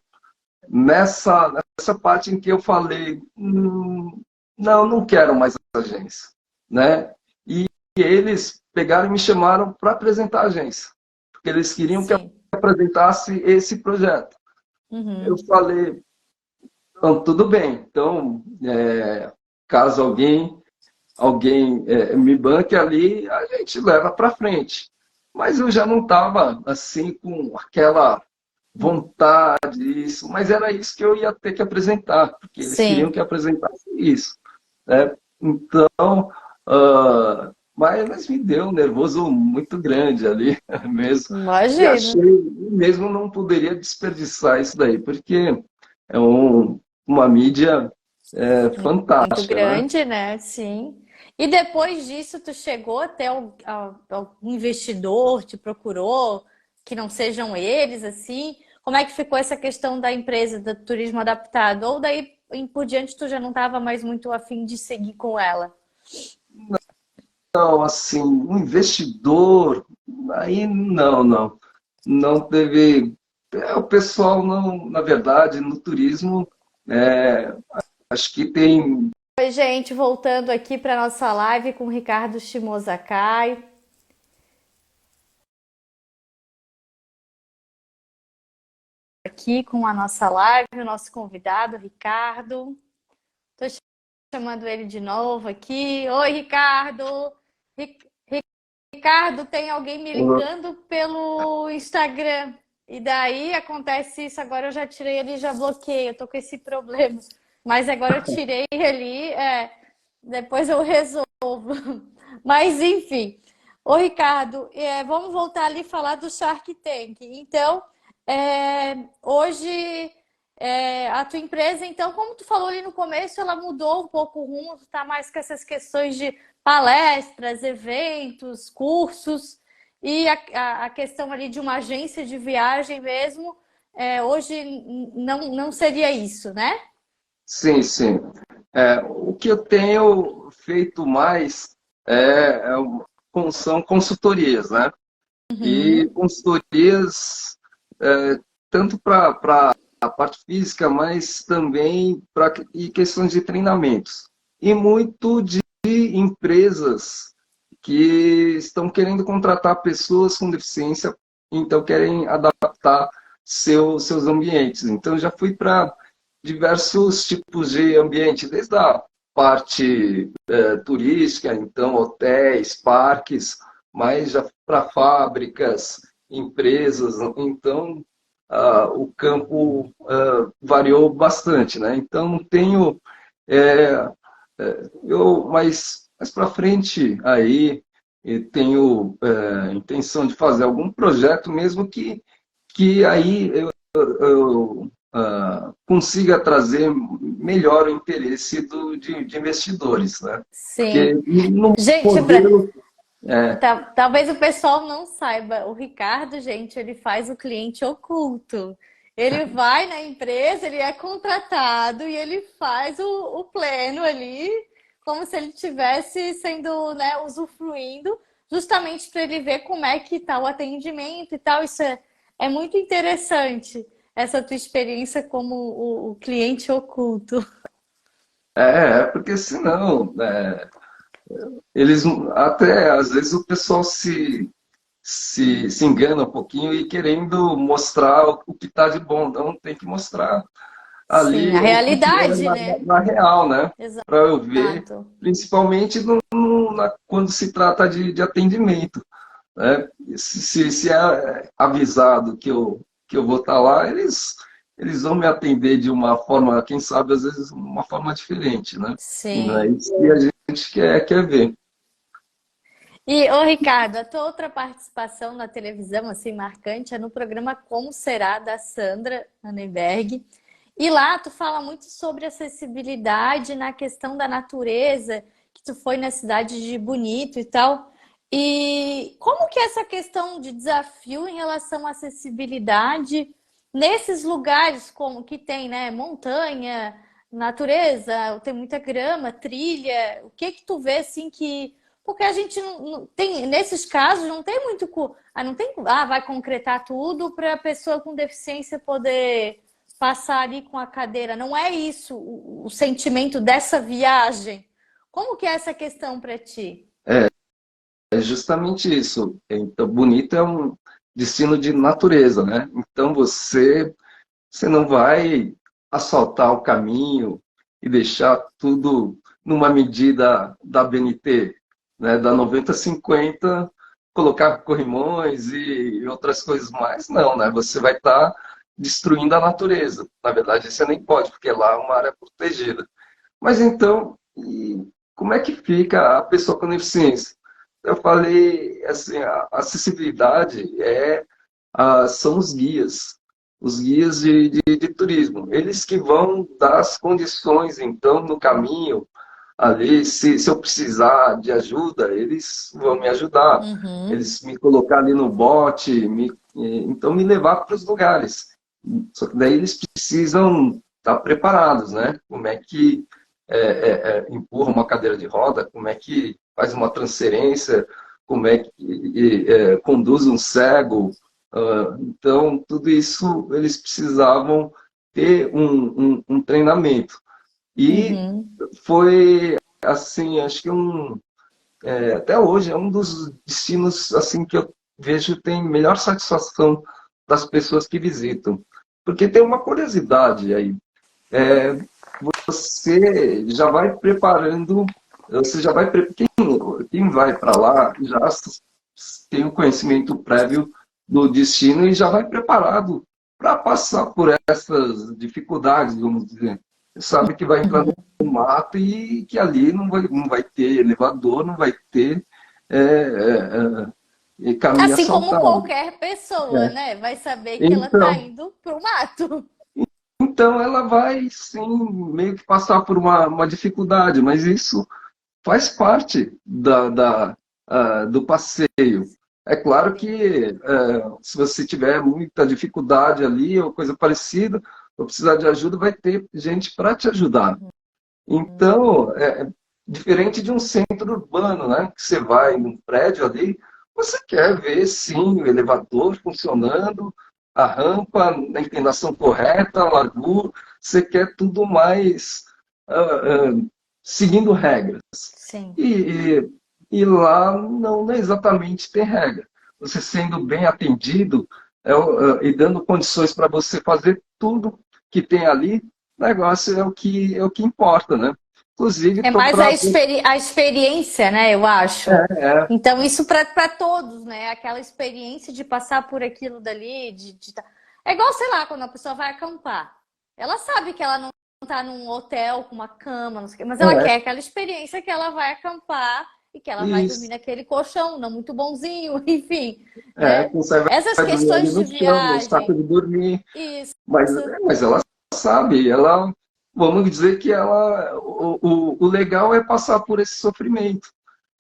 S2: Nessa parte em que eu falei, não quero mais agência, né? E eles pegaram e me chamaram para apresentar a agência, porque eles queriam que eu
S1: Sim.
S2: apresentasse esse projeto. Eu
S1: Uhum.
S2: falei, então, tudo bem, então, caso alguém me banque ali, a gente leva para frente. Mas eu já não estava assim com aquela vontade disso, mas era isso que eu ia ter que apresentar, porque eles queriam
S1: Sim.
S2: que apresentasse isso, né? Então, mas me deu um nervoso muito grande ali mesmo. E
S1: Imagino.
S2: achei, mesmo não poderia desperdiçar isso daí, porque é uma mídia
S1: Muito
S2: fantástica, né?
S1: grande, né? Sim. E depois disso, tu chegou até algum investidor, te procurou, que não sejam eles, assim? Como é que ficou essa questão da empresa do turismo adaptado? Ou daí em por diante tu já não estava mais muito afim de seguir com ela?
S2: Então, assim, um investidor, aí não teve. O pessoal não, na verdade, no turismo, é, acho que tem.
S1: Oi, gente, voltando aqui para nossa live com o Ricardo Shimozakai, aqui com a nossa live, o nosso convidado, Ricardo. Tô chamando ele de novo aqui. Oi, Ricardo. Ricardo, tem alguém me ligando pelo Instagram. E daí acontece isso. Agora eu já tirei ele e já bloqueei. Eu tô com esse problema. Mas agora eu tirei ali. Depois eu resolvo. Mas enfim. Ô, Ricardo, vamos voltar ali e falar do Shark Tank. Então, hoje a tua empresa, então, como tu falou ali no começo, ela mudou um pouco o rumo, tu tá mais com essas questões de palestras, eventos, cursos e a questão ali de uma agência de viagem mesmo, hoje não seria isso, né?
S2: Sim, sim. O que eu tenho feito mais são consultorias, né? E
S1: Uhum.
S2: consultorias tanto para a parte física, mas também para questões de treinamentos. E muito de empresas que estão querendo contratar pessoas com deficiência, então querem adaptar seus ambientes. Então, já fui para diversos tipos de ambiente, desde a parte turística, então hotéis, parques, mas já para fábricas, empresas, então o campo variou bastante, né? Então não tenho mais para frente aí eu tenho intenção de fazer algum projeto mesmo que aí eu consiga trazer melhor o interesse de investidores, né? Porque
S1: Sim.
S2: no
S1: Gente,
S2: modelo é,
S1: talvez o pessoal não saiba, o Ricardo, gente, ele faz o cliente oculto. Ele vai na empresa, ele é contratado e ele faz o pleno ali, como se ele tivesse sendo, né, usufruindo, justamente para ele ver como é que está o atendimento e tal. É muito interessante, essa tua experiência como o cliente oculto.
S2: porque senão eles até às vezes o pessoal se engana um pouquinho e querendo mostrar o que está de bom. Então tem que mostrar
S1: Sim, a
S2: ali o que é
S1: realidade, né?
S2: na real, né? Para eu ver,
S1: Exato.
S2: principalmente quando se trata de atendimento. Né? Se é avisado que eu vou estar lá, eles vão me atender de uma forma, quem sabe, às vezes, uma forma diferente, né? E não é
S1: Sim.
S2: isso que a gente quer ver.
S1: E, ô Ricardo, a tua outra participação na televisão, assim, marcante, é no programa Como Será, da Sandra Annenberg. E lá tu fala muito sobre acessibilidade na questão da natureza, que tu foi na cidade de Bonito e tal. E como que é essa questão de desafio em relação à acessibilidade nesses lugares como que tem, né, montanha, natureza, tem muita grama, trilha. O que que tu vê assim que porque a gente não tem, nesses casos, não tem muito. Não tem. Vai concretar tudo para a pessoa com deficiência poder passar ali com a cadeira. Não é isso o sentimento dessa viagem. Como que é essa questão para ti?
S2: É justamente isso. Então, Bonito é um destino de natureza, né? Então, você não vai assaltar o caminho e deixar tudo numa medida da BNT, né, da 90/50, colocar corrimões e outras coisas mais. Não, né? Você vai estar destruindo a natureza. Na verdade, você nem pode, porque lá é uma área protegida. Mas então, e como é que fica a pessoa com deficiência? Eu falei, assim, a acessibilidade são os guias de turismo. Eles que vão dar as condições, então, no caminho, ali, se eu precisar de ajuda, eles vão me ajudar.
S1: Uhum,
S2: Eles me colocar ali no bote, então me levar para os lugares. Só que daí eles precisam estar preparados, né? Como é que empurra uma cadeira de roda, como é que faz uma transferência, como é que conduz um cego. Então, tudo isso eles precisavam ter um treinamento. E
S1: uhum.
S2: foi, assim, acho que até hoje é um dos destinos assim que eu vejo tem melhor satisfação das pessoas que visitam. Porque tem uma curiosidade aí. É, você já vai preparando, você já vai, quem vai para lá já tem o conhecimento prévio do destino e já vai preparado para passar por essas dificuldades, vamos dizer. Sabe que vai entrar no mato e que ali não vai ter elevador, não vai ter caminho
S1: Assim como
S2: asfaltado.
S1: qualquer pessoa,
S2: É.
S1: né? Vai saber que ela tá
S2: Então,
S1: indo pro mato.
S2: então, ela vai, sim, meio que passar por uma dificuldade, mas isso faz parte do passeio. É claro que se você tiver muita dificuldade ali ou coisa parecida, ou precisar de ajuda, vai ter gente para te ajudar. Então, diferente de um centro urbano, né? Que você vai num prédio ali, você quer ver, sim, o elevador funcionando, a rampa na inclinação correta, a largura, você quer tudo mais seguindo regras.
S1: Sim.
S2: E lá não exatamente tem regra. Você sendo bem atendido e dando condições para você fazer tudo que tem ali, o negócio é o que importa, né? Inclusive,
S1: É
S2: estou
S1: mais
S2: para.
S1: a experiência, né? Eu acho.
S2: É,
S1: Então, isso para todos, né? Aquela experiência de passar por aquilo dali, É igual, sei lá, quando a pessoa vai acampar. Ela sabe que ela não tá num hotel com uma cama, não sei o quê, mas ela
S2: é,
S1: quer aquela experiência que ela vai acampar e que ela vai dormir
S2: isso.
S1: naquele colchão, não muito bonzinho, enfim, né?
S2: Você
S1: Essas
S2: vai dormir ali
S1: questões de
S2: no chão, no saco
S1: viagem,
S2: de dormir,
S1: isso.
S2: mas ela sabe, vamos dizer que o legal é passar por esse sofrimento.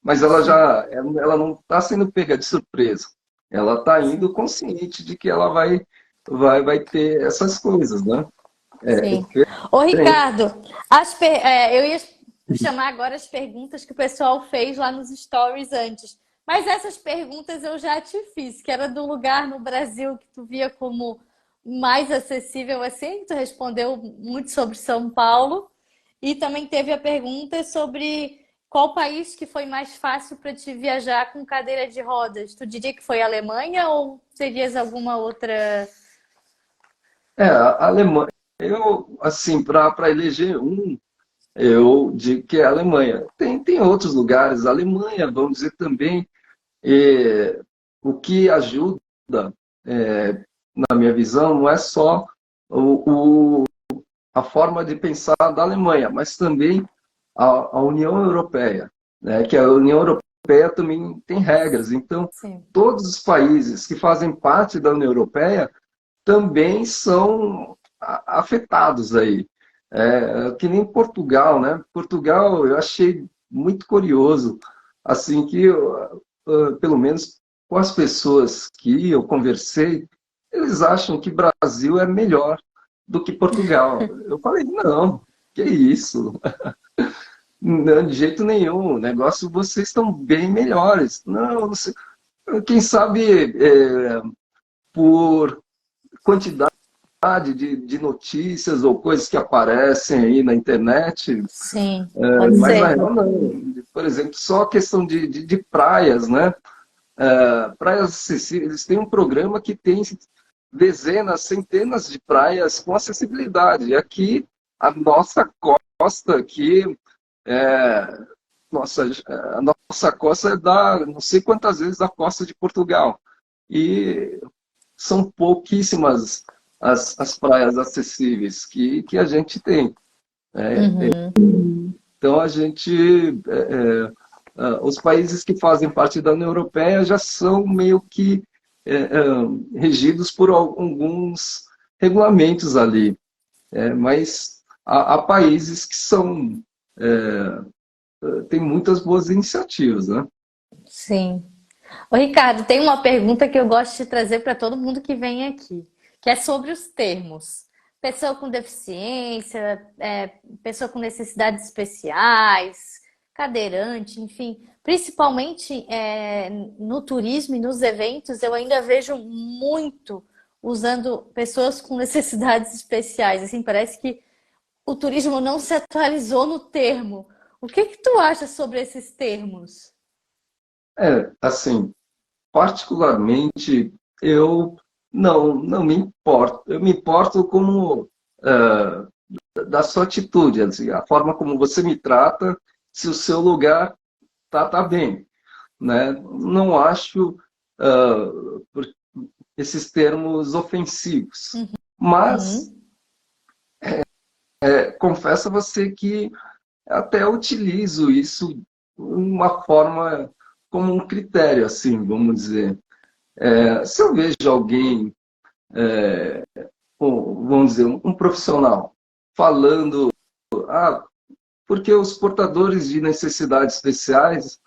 S2: Mas
S1: Sim,
S2: ela não está sendo pega de surpresa. Ela está indo consciente de que ela vai ter essas coisas, né? É
S1: sim. Ô,
S2: diferente.
S1: Ricardo, eu ia chamar agora as perguntas que o pessoal fez lá nos stories antes. Mas essas perguntas eu já te fiz, que era do lugar no Brasil que tu via como mais acessível assim, tu respondeu muito sobre São Paulo. E também teve a pergunta sobre qual país que foi mais fácil para te viajar com cadeira de rodas. Tu diria que foi a Alemanha ou terias alguma outra?
S2: A Alemanha, eu, assim, para eleger um, eu digo que é a Alemanha. Tem outros lugares, a Alemanha, vamos dizer também, o que ajuda, na minha visão, não é só a forma de pensar da Alemanha, mas também a União Europeia, né? Que a União Europeia também tem regras. Então,
S1: Sim.
S2: todos os países que fazem parte da União Europeia também são afetados aí. Que nem Portugal, né? Portugal eu achei muito curioso, assim que pelo menos com as pessoas que eu conversei, eles acham que Brasil é melhor do que Portugal. Eu falei, não, que isso? Não, de jeito nenhum. O negócio, vocês estão bem melhores. Não, não sei. Quem sabe por quantidade de notícias ou coisas que aparecem aí na internet,
S1: Sim, pode
S2: mas na
S1: ser.
S2: real não. Por exemplo, só a questão de praias, né? Praias acessíveis, eles têm um programa que tem dezenas, centenas de praias com acessibilidade. E aqui, a nossa costa aqui, é, a nossa costa é da não sei quantas vezes da costa de Portugal. E são pouquíssimas as praias acessíveis que a gente tem.
S1: Uhum.
S2: Então, os países que fazem parte da União Europeia já são meio que regidos por alguns regulamentos ali. Mas há países que têm muitas boas iniciativas, né?
S1: Sim. Ô, Ricardo, tem uma pergunta que eu gosto de trazer para todo mundo que vem aqui, que é sobre os termos. Pessoa com deficiência, pessoa com necessidades especiais, cadeirante, enfim. Principalmente no turismo e nos eventos, eu ainda vejo muito usando pessoas com necessidades especiais. Assim, parece que o turismo não se atualizou no termo. O que que tu acha sobre esses termos?
S2: Assim, particularmente, eu não me importo. Eu me importo como da sua atitude, assim, a forma como você me trata, se o seu lugar tá bem, né? Não acho por esses termos ofensivos, mas
S1: Uhum.
S2: confesso a você que até utilizo isso de uma forma como um critério, assim, vamos dizer. Se eu vejo alguém, vamos dizer, um profissional falando, ah, porque os portadores de necessidades especiais,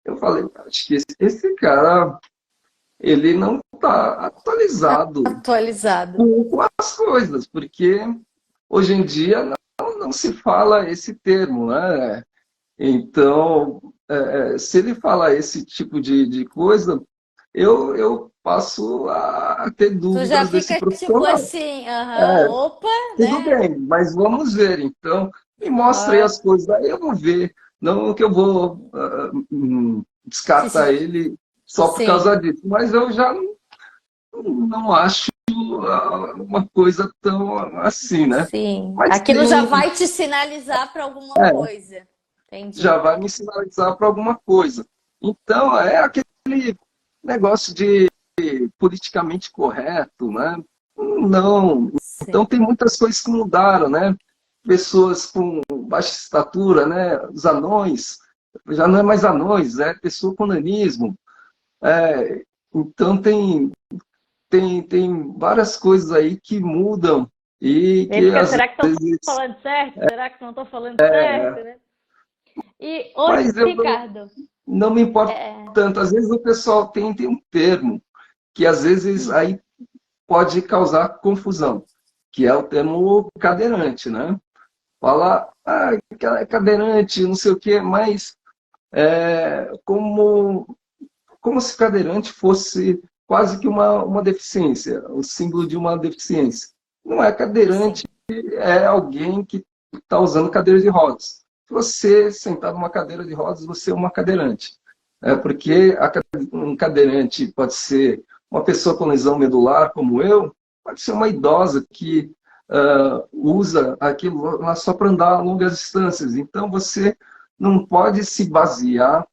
S2: eu falei, acho que esse cara, ele não está atualizado
S1: Atualizado.
S2: com as coisas, porque hoje em dia não se fala esse termo, né? Então, se ele falar esse tipo de coisa, eu passo a ter
S1: Tu já
S2: dúvidas desse
S1: fica tipo
S2: profissional.
S1: assim, aham,
S2: É,
S1: opa,
S2: tudo
S1: né?
S2: bem, mas vamos ver. Então, me mostra aí
S1: Aham.
S2: as coisas, aí eu vou ver. Não que eu vou descartar ele só por causa
S1: Sim,
S2: disso, mas eu já não acho uma coisa tão assim, né?
S1: sim.
S2: Mas
S1: Aquilo já
S2: tem,
S1: vai te sinalizar para alguma
S2: é,
S1: coisa. Entendi.
S2: já vai me sinalizar para alguma coisa. Então, é aquele negócio de politicamente correto, né? Não. Então,
S1: Sim,
S2: tem muitas coisas que mudaram, né? Pessoas com baixa estatura, né? Os anões, já não é mais anões, é pessoa com nanismo. É, então, tem várias coisas aí que mudam e
S1: ele
S2: que
S1: fica,
S2: às
S1: será que estão
S2: vezes.
S1: falando certo? Será que não estou falando certo, né? E, ô,
S2: Mas eu
S1: Ricardo,
S2: não me importo
S1: é,
S2: tanto. Às vezes o pessoal tem um termo que às vezes aí pode causar confusão, que é o termo cadeirante, né? Fala, é cadeirante, não sei o quê, mas como se cadeirante fosse quase que uma deficiência, o símbolo de uma deficiência. Não é cadeirante,
S1: sim,
S2: é alguém que está usando cadeira de rodas. Se você sentar numa cadeira de rodas, você é uma cadeirante. Porque um cadeirante pode ser uma pessoa com lesão medular, como eu, pode ser uma idosa que usa aquilo lá só para andar a longas distâncias. Então, você não pode se basear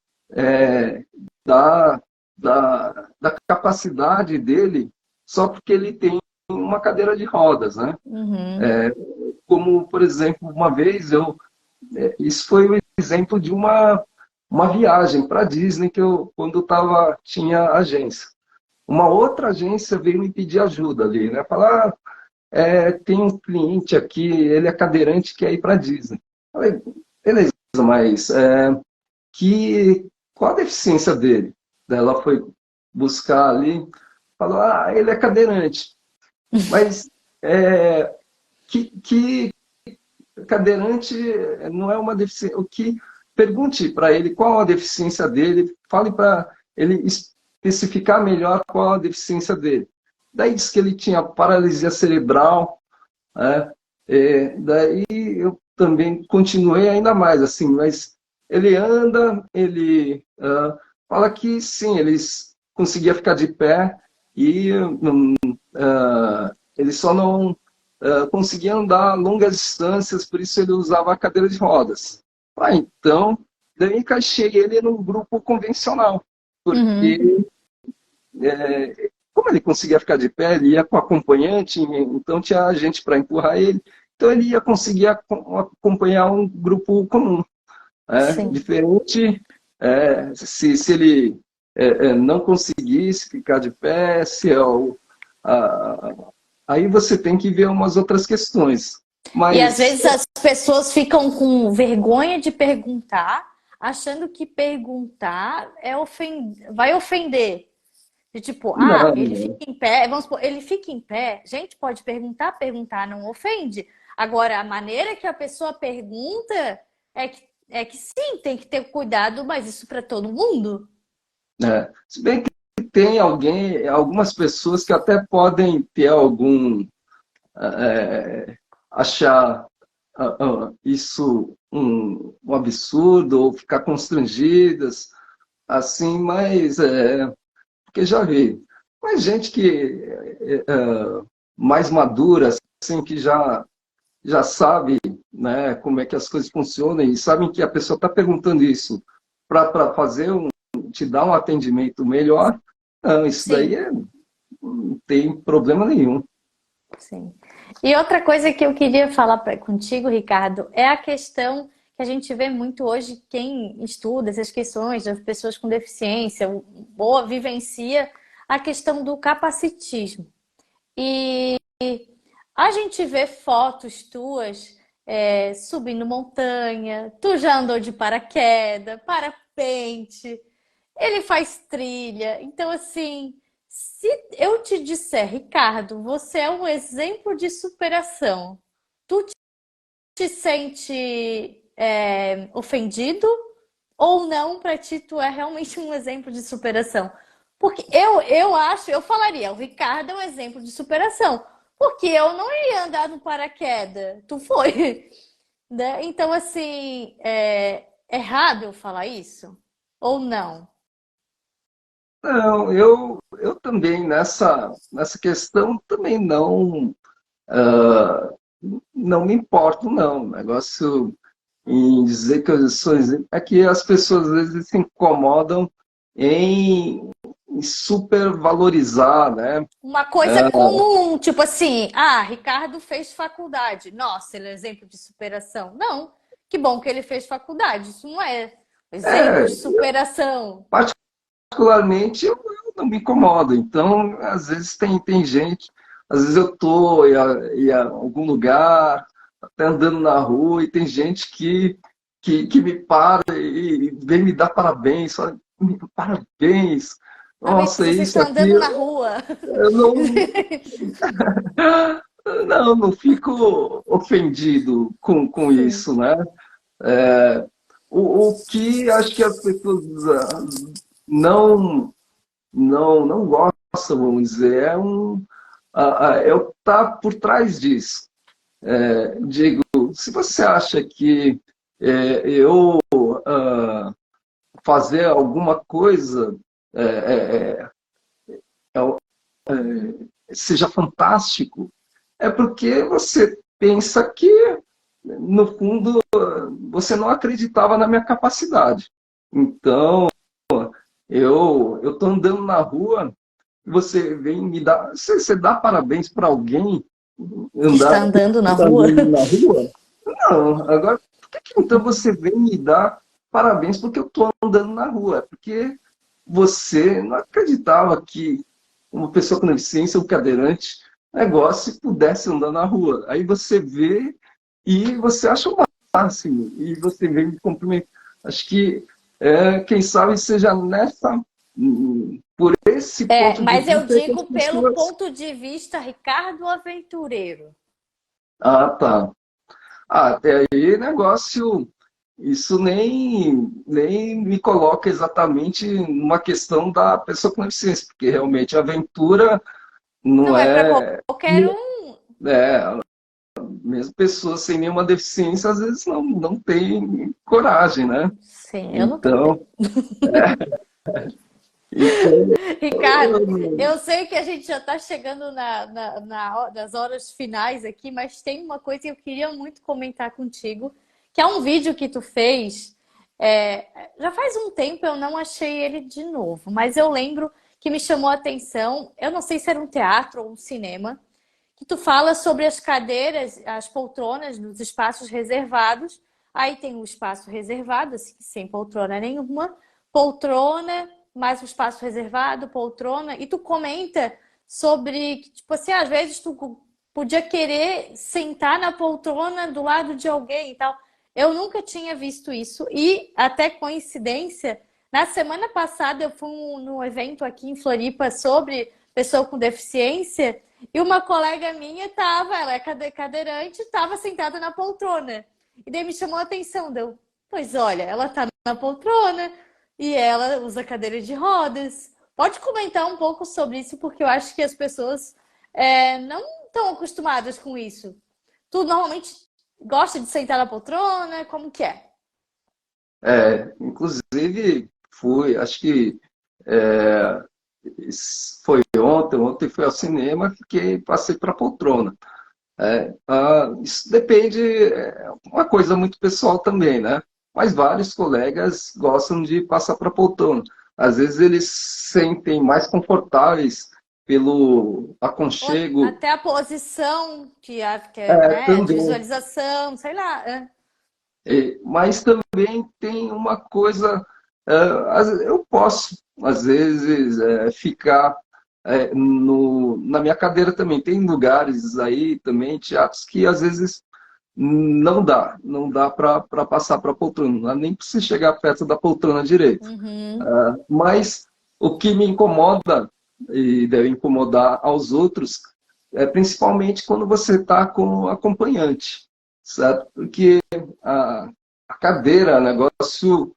S2: da, da capacidade dele só porque ele tem uma cadeira de rodas, né?
S1: uhum,
S2: Como, por exemplo, uma vez isso foi o exemplo de uma viagem para Disney que eu, quando tinha agência. Uma outra agência veio me pedir ajuda ali, né? Falar, tem um cliente aqui, ele é cadeirante, quer ir para Disney. Falei, beleza, mas qual a deficiência dele? Daí ela foi buscar ali, falou, ele é cadeirante. Mas que cadeirante não é uma deficiência. O que pergunte para ele qual a deficiência dele, fale para ele especificar melhor qual a deficiência dele. Daí disse que ele tinha paralisia cerebral, né? Daí eu também continuei ainda mais assim, mas ele anda, ele fala que sim, eles conseguia ficar de pé e ele só não conseguia andar longas distâncias, por isso ele usava a cadeira de rodas. Então, daí encaixei ele num grupo convencional,
S1: uhum.
S2: porque como ele conseguia ficar de pé, ele ia com acompanhante, então tinha gente para empurrar ele, então ele ia conseguir acompanhar um grupo comum.
S1: Sim.
S2: Diferente se ele não conseguisse ficar de pé, se é aí você tem que ver umas outras questões.
S1: E às
S2: Mas
S1: vezes as pessoas ficam com vergonha de perguntar, achando que perguntar vai ofender. De tipo,
S2: não,
S1: ele
S2: não.
S1: fica em pé, vamos supor, ele fica em pé, gente pode perguntar, perguntar não ofende. Agora, a maneira que a pessoa pergunta é que sim, tem que ter cuidado, mas isso para todo mundo.
S2: Se bem que tem algumas pessoas que até podem ter achar isso um absurdo ou ficar constrangidas, assim, mas porque já vi. Mas gente que mais madura, assim, que já sabe, né, como é que as coisas funcionam e sabem que a pessoa está perguntando isso para te dar um atendimento melhor, não, isso daí
S1: Sim,
S2: não tem problema nenhum.
S1: sim. E outra coisa que eu queria falar contigo, Ricardo, é a questão que a gente vê muito hoje, quem estuda essas questões das pessoas com deficiência ou vivencia a questão do capacitismo. E a gente vê fotos tuas subindo montanha, tu já andou de paraquedas, parapente, ele faz trilha. Então, assim, se eu te disser, Ricardo, você é um exemplo de superação, tu te sente ofendido ou não, para ti tu é realmente um exemplo de superação? Porque eu acho, eu falaria, o Ricardo é um exemplo de superação, porque eu não ia andar no paraquedas, tu foi, né? Então, assim, é errado eu falar isso? Ou não?
S2: Não, eu também nessa questão também ah, não me importo, não. O negócio em dizer que eu sou exemplo é que as pessoas às vezes se incomodam em supervalorizar, né?
S1: Uma coisa comum, tipo assim, Ricardo fez faculdade. Nossa, ele é exemplo de superação. Não, que bom que ele fez faculdade. Isso não é exemplo
S2: É,
S1: de superação.
S2: particularmente eu não me incomodo. Então, às vezes tem gente, às vezes eu tô em algum lugar, até andando na rua, e tem gente que me para e vem me dar parabéns, fala, parabéns,
S1: Parabéns,
S2: nossa,
S1: você
S2: isso
S1: está
S2: aqui,
S1: andando na rua.
S2: eu não fico ofendido com
S1: Sim.
S2: isso, né? É, o que acho que as pessoas não não gostam, vamos dizer, é o que está por trás disso. Digo, se você acha que eu fazer alguma coisa é, é, é, seja fantástico, é porque você pensa que, no fundo, você não acreditava na minha capacidade. Então, eu estou andando na rua, você vem me dar. Você dá parabéns para alguém
S1: Que está
S2: andar,
S1: andando na
S2: tá
S1: rua.
S2: andando na rua? Não. Agora, por que então você vem me dar parabéns porque eu estou andando na rua? É porque você não acreditava que uma pessoa com deficiência, um cadeirante, negócio, pudesse andar na rua. Aí você vê e você acha o máximo. E você vem me cumprimentar. Acho que, quem sabe, seja por esse ponto de
S1: Mas eu
S2: vista que as
S1: digo pelo
S2: pessoas.
S1: ponto de vista Ricardo Aventureiro.
S2: Ah, tá. Até aí, negócio. Isso nem me coloca exatamente numa questão da pessoa com deficiência, porque realmente a aventura não
S1: Não é para
S2: é.
S1: qualquer um.
S2: É, mesmo pessoas sem nenhuma deficiência, às vezes não tem coragem, né?
S1: Sim, eu não tenho.
S2: Então, então
S1: Ricardo, eu sei que a gente já está chegando nas horas finais aqui, mas tem uma coisa que eu queria muito comentar contigo, que é um vídeo que tu fez. Já faz um tempo eu não achei ele de novo, mas eu lembro que me chamou a atenção. Eu não sei se era um teatro ou um cinema, que tu fala sobre as cadeiras, as poltronas nos espaços reservados. Aí tem o espaço reservado, assim, sem poltrona nenhuma, poltrona, mais um espaço reservado, poltrona, e tu comenta sobre que, tipo assim, às vezes tu podia querer sentar na poltrona do lado de alguém e tal. Eu nunca tinha visto isso, e até coincidência, na semana passada eu fui num evento aqui em Floripa sobre pessoa com deficiência. E uma colega minha tava, ela é cadeirante, estava sentada na poltrona. E daí me chamou a atenção, deu, pois olha, ela tá na poltrona e ela usa cadeira de rodas. Pode comentar um pouco sobre isso, porque eu acho que as pessoas não estão acostumadas com isso. Tu normalmente gosta de sentar na poltrona? Como que é?
S2: inclusive, acho que é, foi ontem fui ao cinema, passei para a poltrona. Isso depende, é uma coisa muito pessoal também, né? Mas vários colegas gostam de passar para a poltrona. Às vezes eles se sentem mais confortáveis pelo
S1: Ou
S2: aconchego,
S1: até a posição que é, né, de
S2: também.
S1: visualização, sei lá.
S2: Mas também tem uma coisa, eu posso, às vezes, ficar na minha cadeira também. Tem lugares aí também, teatros, que às vezes não dá para passar para a poltrona, não dá nem para você chegar perto da poltrona direito.
S1: Uhum.
S2: Mas o que me incomoda, e deve incomodar aos outros, é principalmente quando você está com acompanhante. certo? Porque a cadeira, o negócio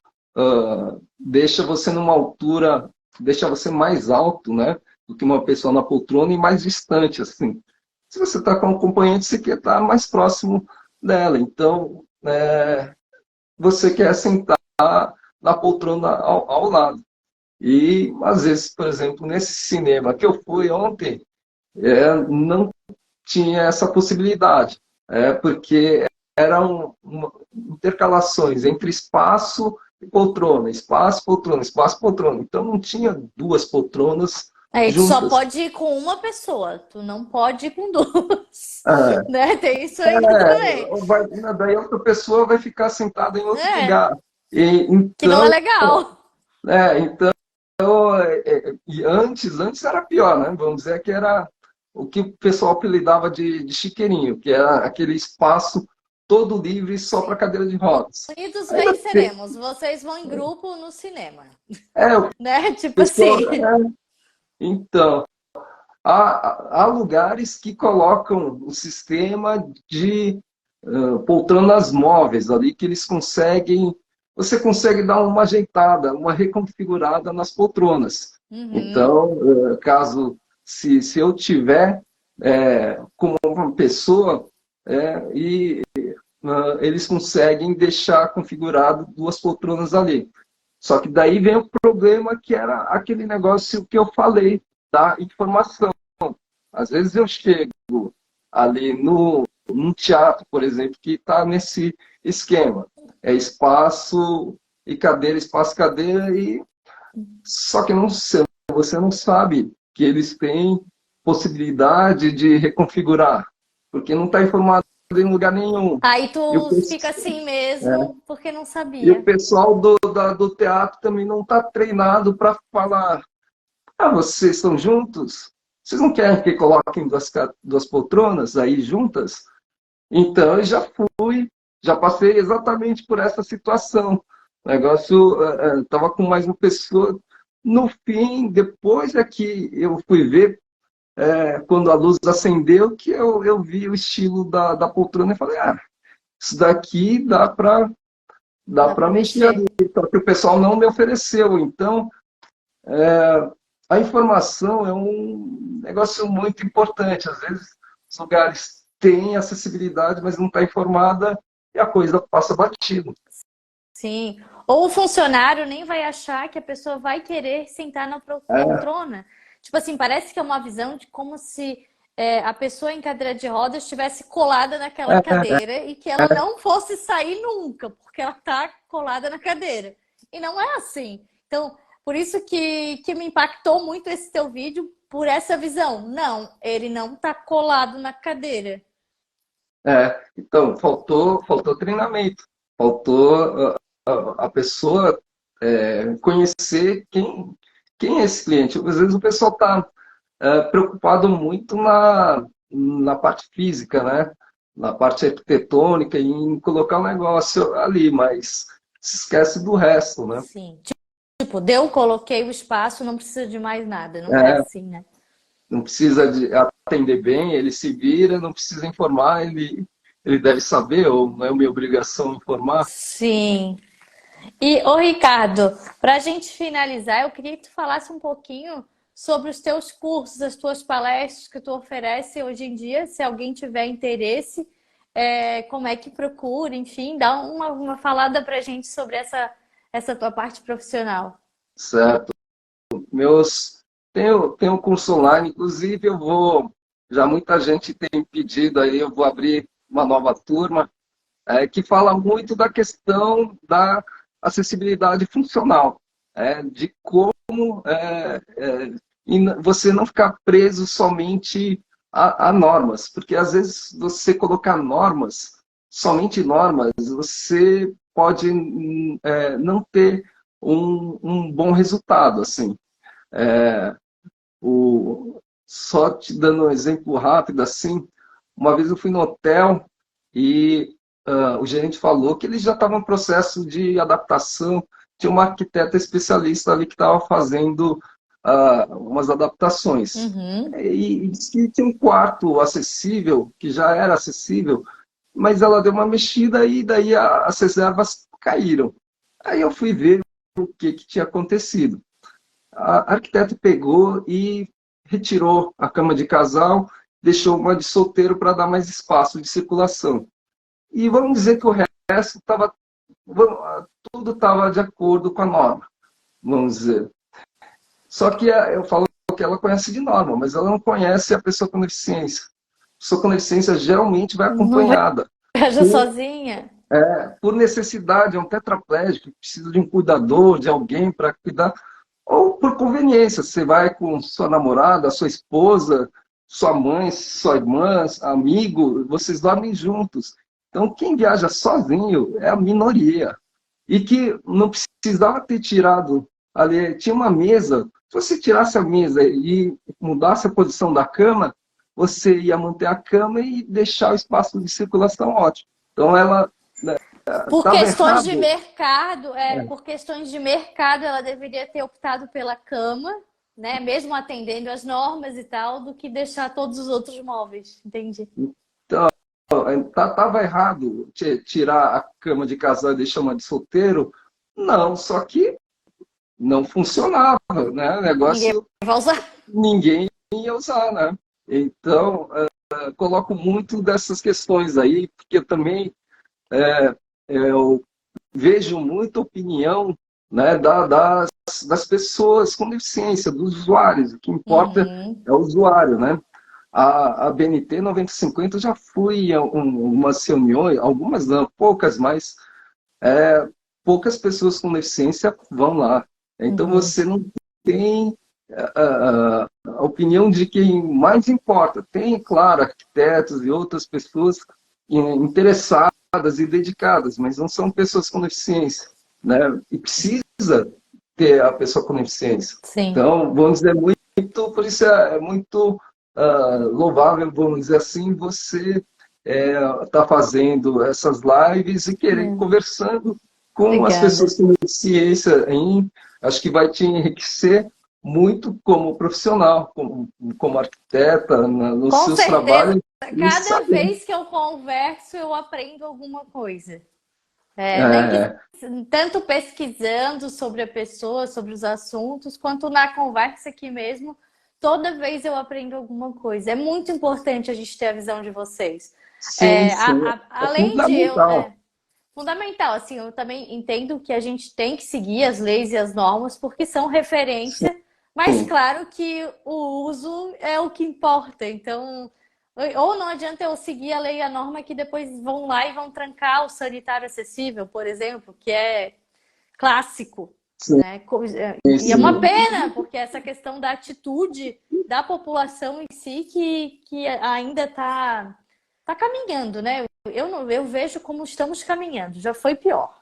S2: deixa você numa altura, deixa você mais alto, né, do que uma pessoa na poltrona e mais distante, assim. Se você está com um acompanhante, você quer estar mais próximo dela. Então, você quer sentar na poltrona ao lado. E, às vezes, por exemplo, nesse cinema que eu fui ontem, não tinha essa possibilidade, porque eram intercalações entre espaço e poltrona, espaço, poltrona, espaço, poltrona. Então não tinha duas poltronas
S1: Aí tu só
S2: juntas.
S1: pode ir com uma pessoa, tu não pode ir com duas,
S2: É,
S1: né? Tem isso ainda também.
S2: daí outra pessoa vai ficar sentada em outro
S1: É,
S2: lugar. E,
S1: que não é
S2: então,
S1: legal.
S2: então e antes era pior, né? Vamos dizer que era o que o pessoal apelidava de chiqueirinho, que era aquele espaço todo livre só para cadeira de rodas.
S1: Unidos
S2: Ainda tem,
S1: venceremos. Vocês vão em grupo no cinema,
S2: o
S1: né? Tipo
S2: pessoal.
S1: assim.
S2: Então, há lugares que colocam o sistema de poltronas móveis ali, que eles conseguem. Você consegue dar uma ajeitada, uma reconfigurada nas poltronas.
S1: Uhum.
S2: Então, caso se eu tiver como uma pessoa e eles conseguem deixar configurado duas poltronas ali. Só que daí vem o problema que era aquele negócio que eu falei da informação. Às vezes eu chego ali num teatro, por exemplo, que está nesse esquema. É espaço, cadeira, e só que não, você não sabe que eles têm possibilidade de reconfigurar, porque não está informado em lugar nenhum.
S1: Aí
S2: E o,
S1: tu fica assim
S2: é,
S1: mesmo porque não
S2: e o
S1: sabia.
S2: pessoal do teatro também não está treinado para falar: ah, vocês estão juntos? Vocês não querem que coloquem duas poltronas aí juntas? Então, eu já passei exatamente por essa situação. O negócio estava com mais uma pessoa. No fim, depois é que eu fui ver, quando a luz acendeu, que eu vi o estilo da poltrona e falei: ah, isso daqui dá
S1: Dá
S2: para
S1: pra
S2: mexer ali.
S1: mexer.
S2: Só que o pessoal não me ofereceu. Então, a informação é um negócio muito importante. Às vezes, os lugares têm acessibilidade, mas não está informada e a coisa passa batido.
S1: Sim. Ou o funcionário nem vai achar que a pessoa vai querer sentar na
S2: É,
S1: poltrona. Tipo assim, parece que é uma visão de como se a pessoa em cadeira de rodas estivesse colada naquela
S2: é,
S1: cadeira e que ela não fosse sair nunca, porque ela está colada na cadeira. E não é assim. Então, por isso que me impactou muito esse teu vídeo, por essa visão. Não, ele não está colado na cadeira.
S2: então, faltou treinamento, faltou a pessoa conhecer quem é esse cliente. Às vezes o pessoal está preocupado muito na parte física, né? Na parte arquitetônica, em colocar o negócio ali, mas se esquece do resto, né?
S1: Sim. Tipo, deu, coloquei o espaço, não precisa de mais nada. Não é
S2: É,
S1: assim, né?
S2: não precisa de atender bem, ele se vira, não precisa informar, ele deve saber, ou não é minha obrigação informar.
S1: Sim. E, ô Ricardo, para a gente finalizar, eu queria que tu falasse um pouquinho sobre os teus cursos, as tuas palestras que tu oferece hoje em dia, se alguém tiver interesse, como é que procura, enfim, dá uma falada para a gente sobre essa tua parte profissional.
S2: Certo. Tenho um curso online, inclusive já muita gente tem pedido aí, eu vou abrir uma nova turma, que fala muito da questão da acessibilidade funcional, de como você não ficar preso somente a normas, porque às vezes você colocar normas, somente normas, você pode não ter um bom resultado, assim. É, só te dando um exemplo rápido assim, uma vez eu fui no hotel e o gerente falou que eles já estavam em processo de adaptação, tinha uma arquiteta especialista ali que estava fazendo umas adaptações.
S1: Uhum.
S2: E disse que tinha um quarto acessível, que já era acessível, mas ela deu uma mexida e daí as reservas caíram. Aí eu fui ver o que tinha acontecido. A arquiteta pegou e retirou a cama de casal, deixou uma de solteiro para dar mais espaço de circulação. E vamos dizer que o resto estava, tudo estava de acordo com a norma, vamos dizer. Só que eu falo que ela conhece de norma, mas ela não conhece a pessoa com deficiência. A pessoa com deficiência geralmente vai
S1: Não
S2: acompanhada.
S1: viaja sozinha?
S2: Por necessidade, é um tetraplégico, precisa de um cuidador, de alguém para cuidar, ou por conveniência, você vai com sua namorada, sua esposa, sua mãe, sua irmã, amigo, vocês dormem juntos. Então, quem viaja sozinho é a minoria. E que não precisava ter tirado ali, tinha uma mesa, se você tirasse a mesa e mudasse a posição da cama, você ia manter a cama e deixar o espaço de circulação ótimo. Então, ela
S1: Por
S2: estava
S1: questões de
S2: errado.
S1: mercado, por questões de mercado, ela deveria ter optado pela cama, né? Mesmo atendendo as normas e tal, do que deixar todos os outros móveis. Entendi.
S2: Então, estava errado tirar a cama de casal e deixar uma de solteiro? Não, só que não funcionava, né? O
S1: Ninguém
S2: negócio
S1: vai usar.
S2: ninguém ia usar, né? Então, coloco muito dessas questões aí, porque também eu vejo muita opinião, né, das pessoas com deficiência, dos usuários. O que importa
S1: Uhum.
S2: é o usuário, né? A BNT 9050 eu já fui em umas reuniões, algumas não, poucas, mas poucas pessoas com deficiência vão lá. Então
S1: Uhum.
S2: você não tem a opinião de quem mais importa. Tem, claro, arquitetos e outras pessoas interessadas e dedicadas, mas não são pessoas com deficiência, né? E precisa ter a pessoa com deficiência.
S1: Sim.
S2: Então, vamos dizer, por isso é muito louvável, vamos dizer assim, você está fazendo essas lives e querer
S1: É.
S2: conversando com as
S1: Obrigada.
S2: pessoas com deficiência, acho que vai te enriquecer muito como profissional, como arquiteta, nos
S1: Com
S2: seus
S1: certeza,
S2: trabalhos, e
S1: cada
S2: saber.
S1: vez que eu converso, eu aprendo alguma coisa. Nem que
S2: É,
S1: tanto pesquisando sobre a pessoa, sobre os assuntos, quanto na conversa aqui mesmo, toda vez eu aprendo alguma coisa. É muito importante a gente ter a visão de vocês.
S2: sim, sim, é
S1: Além de eu,
S2: fundamental.
S1: fundamental, assim, eu também entendo que a gente tem que seguir as leis e as normas porque são referência, mas
S2: Sim,
S1: claro que o uso é o que importa. Então, ou não adianta eu seguir a lei e a norma que depois vão lá e vão trancar o sanitário acessível, por exemplo, que é clássico,
S2: sim,
S1: né? E é uma
S2: sim.
S1: pena, porque essa questão da atitude da população em si que ainda está caminhando, né? Eu vejo como estamos caminhando, já foi pior.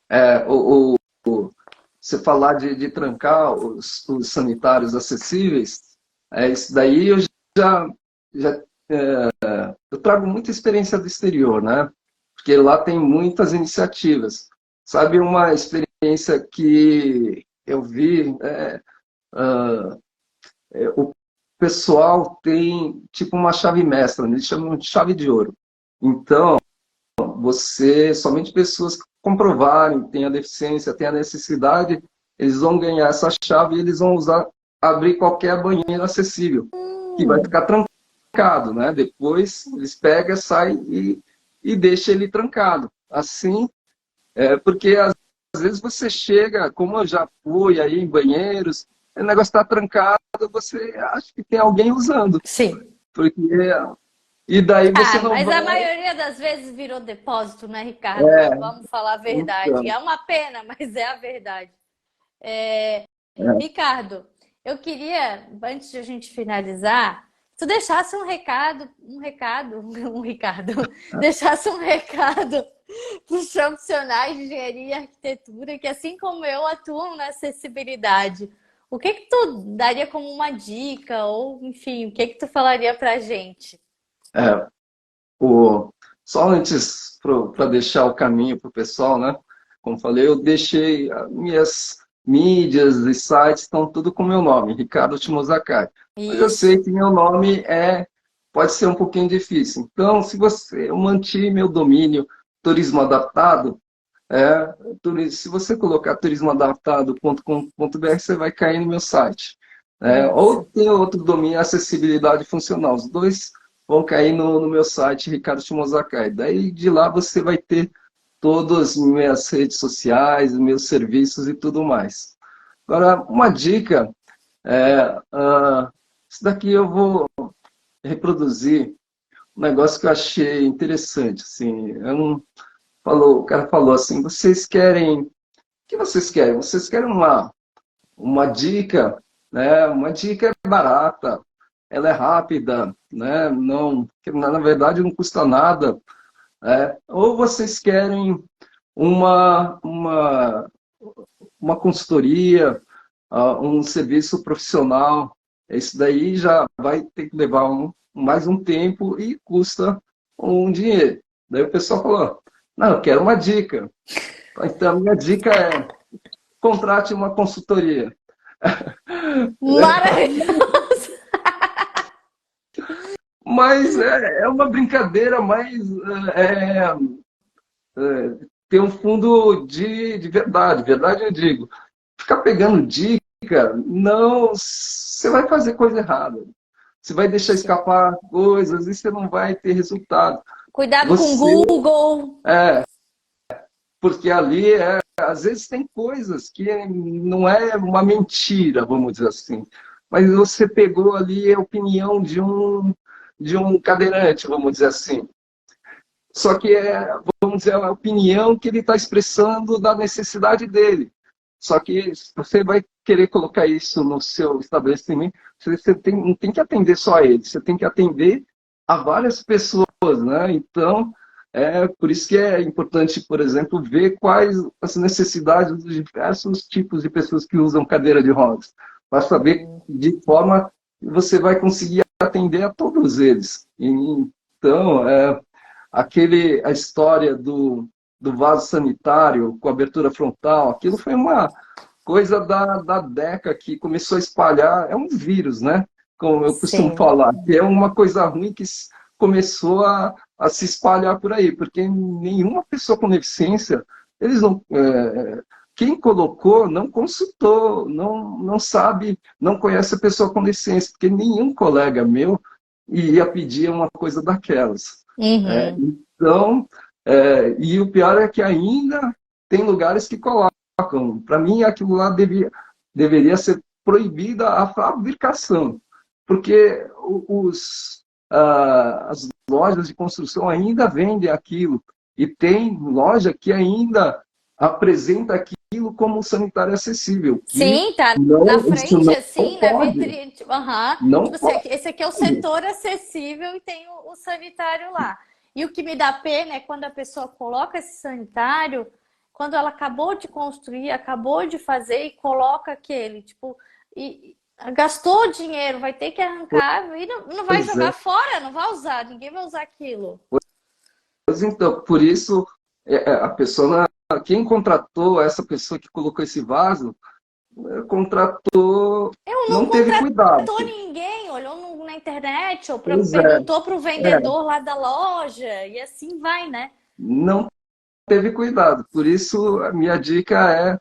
S2: É, você falar de trancar os sanitários acessíveis, isso daí já eu trago muita experiência do exterior, né? Porque lá tem muitas iniciativas. Sabe, uma experiência que eu vi, o pessoal tem tipo uma chave mestra, né? Eles chamam de chave de ouro. Então, somente pessoas que comprovarem, têm a deficiência, têm a necessidade, eles vão ganhar essa chave e eles vão abrir qualquer banheiro acessível, que vai ficar trancado, né? Depois eles pegam, saem e deixam ele trancado. Assim, porque às vezes você chega, como eu já fui aí em banheiros, o negócio está trancado, você acha que tem alguém usando,
S1: Sim.
S2: porque e daí você não
S1: Mas a
S2: vai.
S1: maioria das vezes virou depósito, né, Ricardo? Vamos falar a verdade.
S2: Então,
S1: É uma pena, mas é a verdade. Ricardo, eu queria, antes de a gente finalizar, tu deixasse um Ricardo, deixasse um recado para os profissionais de engenharia e arquitetura que, assim como eu, atuam na acessibilidade. O que que tu daria como uma dica ou, enfim, o que que tu falaria para a gente?
S2: é, o, só antes para deixar o caminho para o pessoal, né? Como falei, eu deixei as minhas mídias e sites estão tudo com meu nome, Ricardo Timozakai. Mas eu
S1: Isso.
S2: sei que meu nome pode ser um pouquinho difícil. Então, se você, eu mantive meu domínio turismo adaptado, se você colocar turismoadaptado.com.br, você vai cair no meu site.
S1: Nossa.
S2: Ou tem outro domínio, acessibilidade funcional. Os dois vão cair no meu site, Ricardo Shimozakai. Daí de lá você vai ter todas as minhas redes sociais, meus serviços e tudo mais. Agora, uma dica, isso daqui eu vou reproduzir um negócio que eu achei interessante. Assim, o cara falou assim, vocês querem, o que vocês querem? Vocês querem uma dica, né? Uma dica é barata, ela é rápida, né? Não, que na verdade não custa nada. Ou vocês querem uma, uma, uma consultoria, um serviço profissional. Isso daí já vai ter que levar mais um tempo e custa um dinheiro. Daí o pessoal falou, não, eu quero uma dica. Então, a minha dica é contrate uma consultoria.
S1: Maravilhoso!
S2: Mas é uma brincadeira, mas é, tem um fundo de verdade. Verdade eu digo. Ficar pegando dica, não, você vai fazer coisa errada. Você vai deixar
S1: Sim.
S2: escapar coisas e você não vai ter resultado.
S1: Cuidado com o
S2: Você,
S1: Google.
S2: porque ali, às vezes tem coisas que não é uma mentira, vamos dizer assim. Mas você pegou ali a opinião de um cadeirante, vamos dizer assim. Só que vamos dizer, a opinião que ele está expressando da necessidade dele. Só que você vai querer colocar isso no seu estabelecimento, você não tem que atender só a ele, você tem que atender a várias pessoas, né? Então, por isso que é importante, por exemplo, ver quais as necessidades dos diversos tipos de pessoas que usam cadeira de rodas, para saber de forma que você vai conseguir atender a todos eles. Então, a história do vaso sanitário com abertura frontal, aquilo foi uma coisa da DECA que começou a espalhar, é um vírus, né? Como eu costumo
S1: Sim.
S2: falar, que é uma coisa ruim que começou a se espalhar por aí, porque nenhuma pessoa com deficiência, eles não, quem colocou não consultou, não sabe, não conhece a pessoa com deficiência, porque nenhum colega meu ia pedir uma coisa daquelas.
S1: Uhum.
S2: Então, e o pior é que ainda tem lugares que colocam. Para mim, aquilo lá deveria ser proibida a fabricação, porque as lojas de construção ainda vendem aquilo, e tem loja que ainda apresenta aquilo como sanitário acessível, que
S1: Sim, tá na
S2: não, isso
S1: frente,
S2: não
S1: assim, na
S2: pode,
S1: vitrine. Tipo, aham.
S2: não
S1: Tipo assim,
S2: pode.
S1: esse aqui é o setor acessível e tem o sanitário lá. E o que me dá pena é quando a pessoa coloca esse sanitário, quando ela acabou de construir, acabou de fazer e coloca aquele, tipo, gastou dinheiro, vai ter que arrancar e não vai
S2: Pois
S1: jogar
S2: é.
S1: fora, não vai usar, ninguém vai usar aquilo.
S2: Pois então, por isso, a pessoa, quem contratou essa pessoa que colocou esse vaso, contratou,
S1: Eu não
S2: não teve cuidado.
S1: contratou ninguém, olhou na internet ou
S2: Pois é,
S1: perguntou para o vendedor lá da loja e assim vai, né?
S2: não teve cuidado. Por isso, a minha dica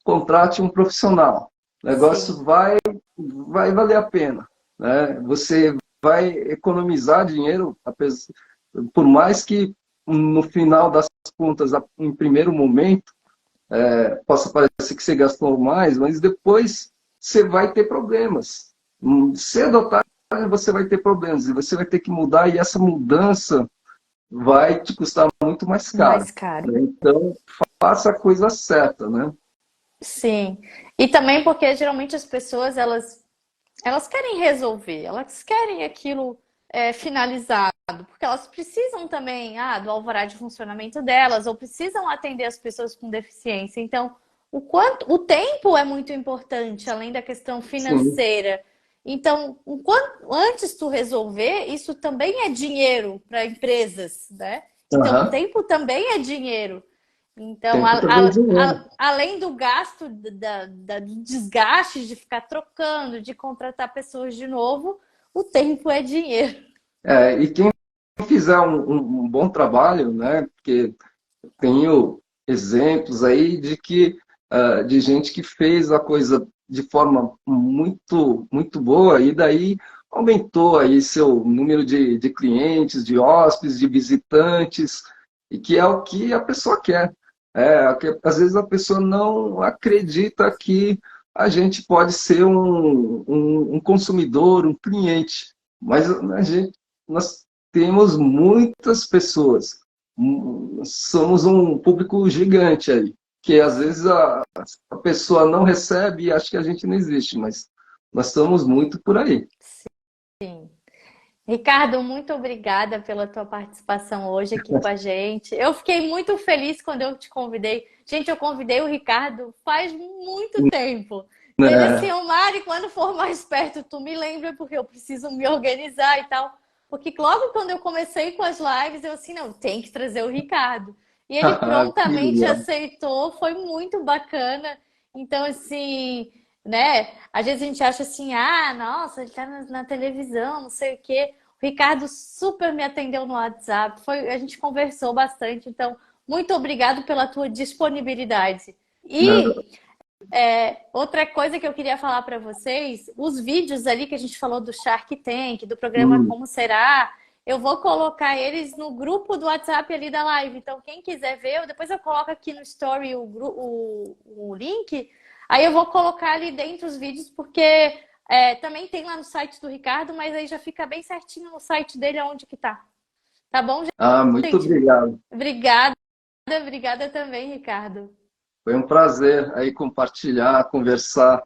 S2: contrate um profissional. O
S1: Sim.
S2: negócio vai valer a pena, né? Você vai economizar dinheiro, por mais que no final das contas, em primeiro momento, possa parecer que você gastou mais, mas depois você vai ter problemas. Cedo ou tarde você vai ter problemas e você vai ter que mudar, e essa mudança vai te custar muito mais caro,
S1: Mais caro.
S2: né? Então, faça a coisa certa, né?
S1: Sim. E também porque geralmente as pessoas elas querem resolver, elas querem aquilo finalizado, porque elas precisam também do alvará de funcionamento delas, ou precisam atender as pessoas com deficiência. Então, o tempo é muito importante, além da questão
S2: Sim,
S1: financeira. Então, antes tu resolver, isso também é dinheiro para empresas, né? Então, o
S2: aham.
S1: tempo também é dinheiro. Então,
S2: Tempo também é dinheiro.
S1: além do gasto, do desgaste de ficar trocando, de contratar pessoas de novo, o tempo é dinheiro.
S2: E quem fizer um bom trabalho, né? Porque tenho exemplos aí de que de gente que fez a coisa de forma muito boa e daí aumentou aí seu número de clientes, de hóspedes, de visitantes, e que é o que a pessoa quer. Às vezes a pessoa não acredita que a gente pode ser um consumidor, um cliente, mas nós temos muitas pessoas, somos um público gigante aí, que às vezes a pessoa não recebe e acha que a gente não existe, mas nós estamos muito por aí.
S1: Sim. Ricardo, muito obrigada pela tua participação hoje aqui com a gente. Eu fiquei muito feliz quando eu te convidei. Gente, eu convidei o Ricardo faz muito tempo. E ele assim,
S2: É.
S1: ô Mari, quando for mais perto, tu me lembra, porque eu preciso me organizar e tal. Porque logo quando eu comecei com as lives, eu assim, não, tem que trazer o Ricardo. E ele
S2: Que
S1: prontamente
S2: legal.
S1: aceitou, foi muito bacana. Então, assim, né? Às vezes a gente acha assim, ah, nossa, ele tá na televisão, não sei o quê. O Ricardo super me atendeu no WhatsApp, a gente conversou bastante, então, muito obrigado pela tua disponibilidade.
S2: Não,
S1: E outra coisa que eu queria falar para vocês, os vídeos ali que a gente falou do Shark Tank, do programa
S2: hum,
S1: Como Será, eu vou colocar eles no grupo do WhatsApp ali da live. Então, quem quiser ver, depois eu coloco aqui no story o link. Aí eu vou colocar ali dentro os vídeos, porque também tem lá no site do Ricardo, mas aí já fica bem certinho no site dele aonde que tá. Tá bom,
S2: muito
S1: gente?
S2: obrigado.
S1: Obrigada, obrigada também, Ricardo.
S2: Foi um prazer aí compartilhar, conversar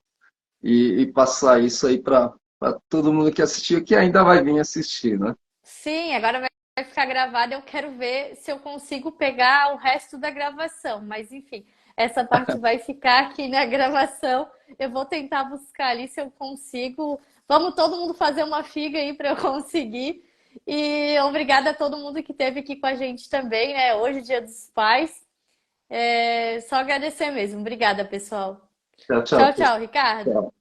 S2: e passar isso aí para todo mundo que assistiu, que ainda vai vir assistir, né?
S1: Sim, agora vai ficar gravado. Eu quero ver se eu consigo pegar o resto da gravação. Mas enfim, essa parte vai ficar aqui na gravação. Eu vou tentar buscar ali se eu consigo. Vamos todo mundo fazer uma figa aí para eu conseguir. E obrigada a todo mundo que esteve aqui com a gente também, né? Hoje, Dia dos Pais. Só agradecer mesmo. Obrigada, pessoal.
S2: Tchau, tchau,
S1: Tchau,
S2: pessoal.
S1: tchau, Ricardo.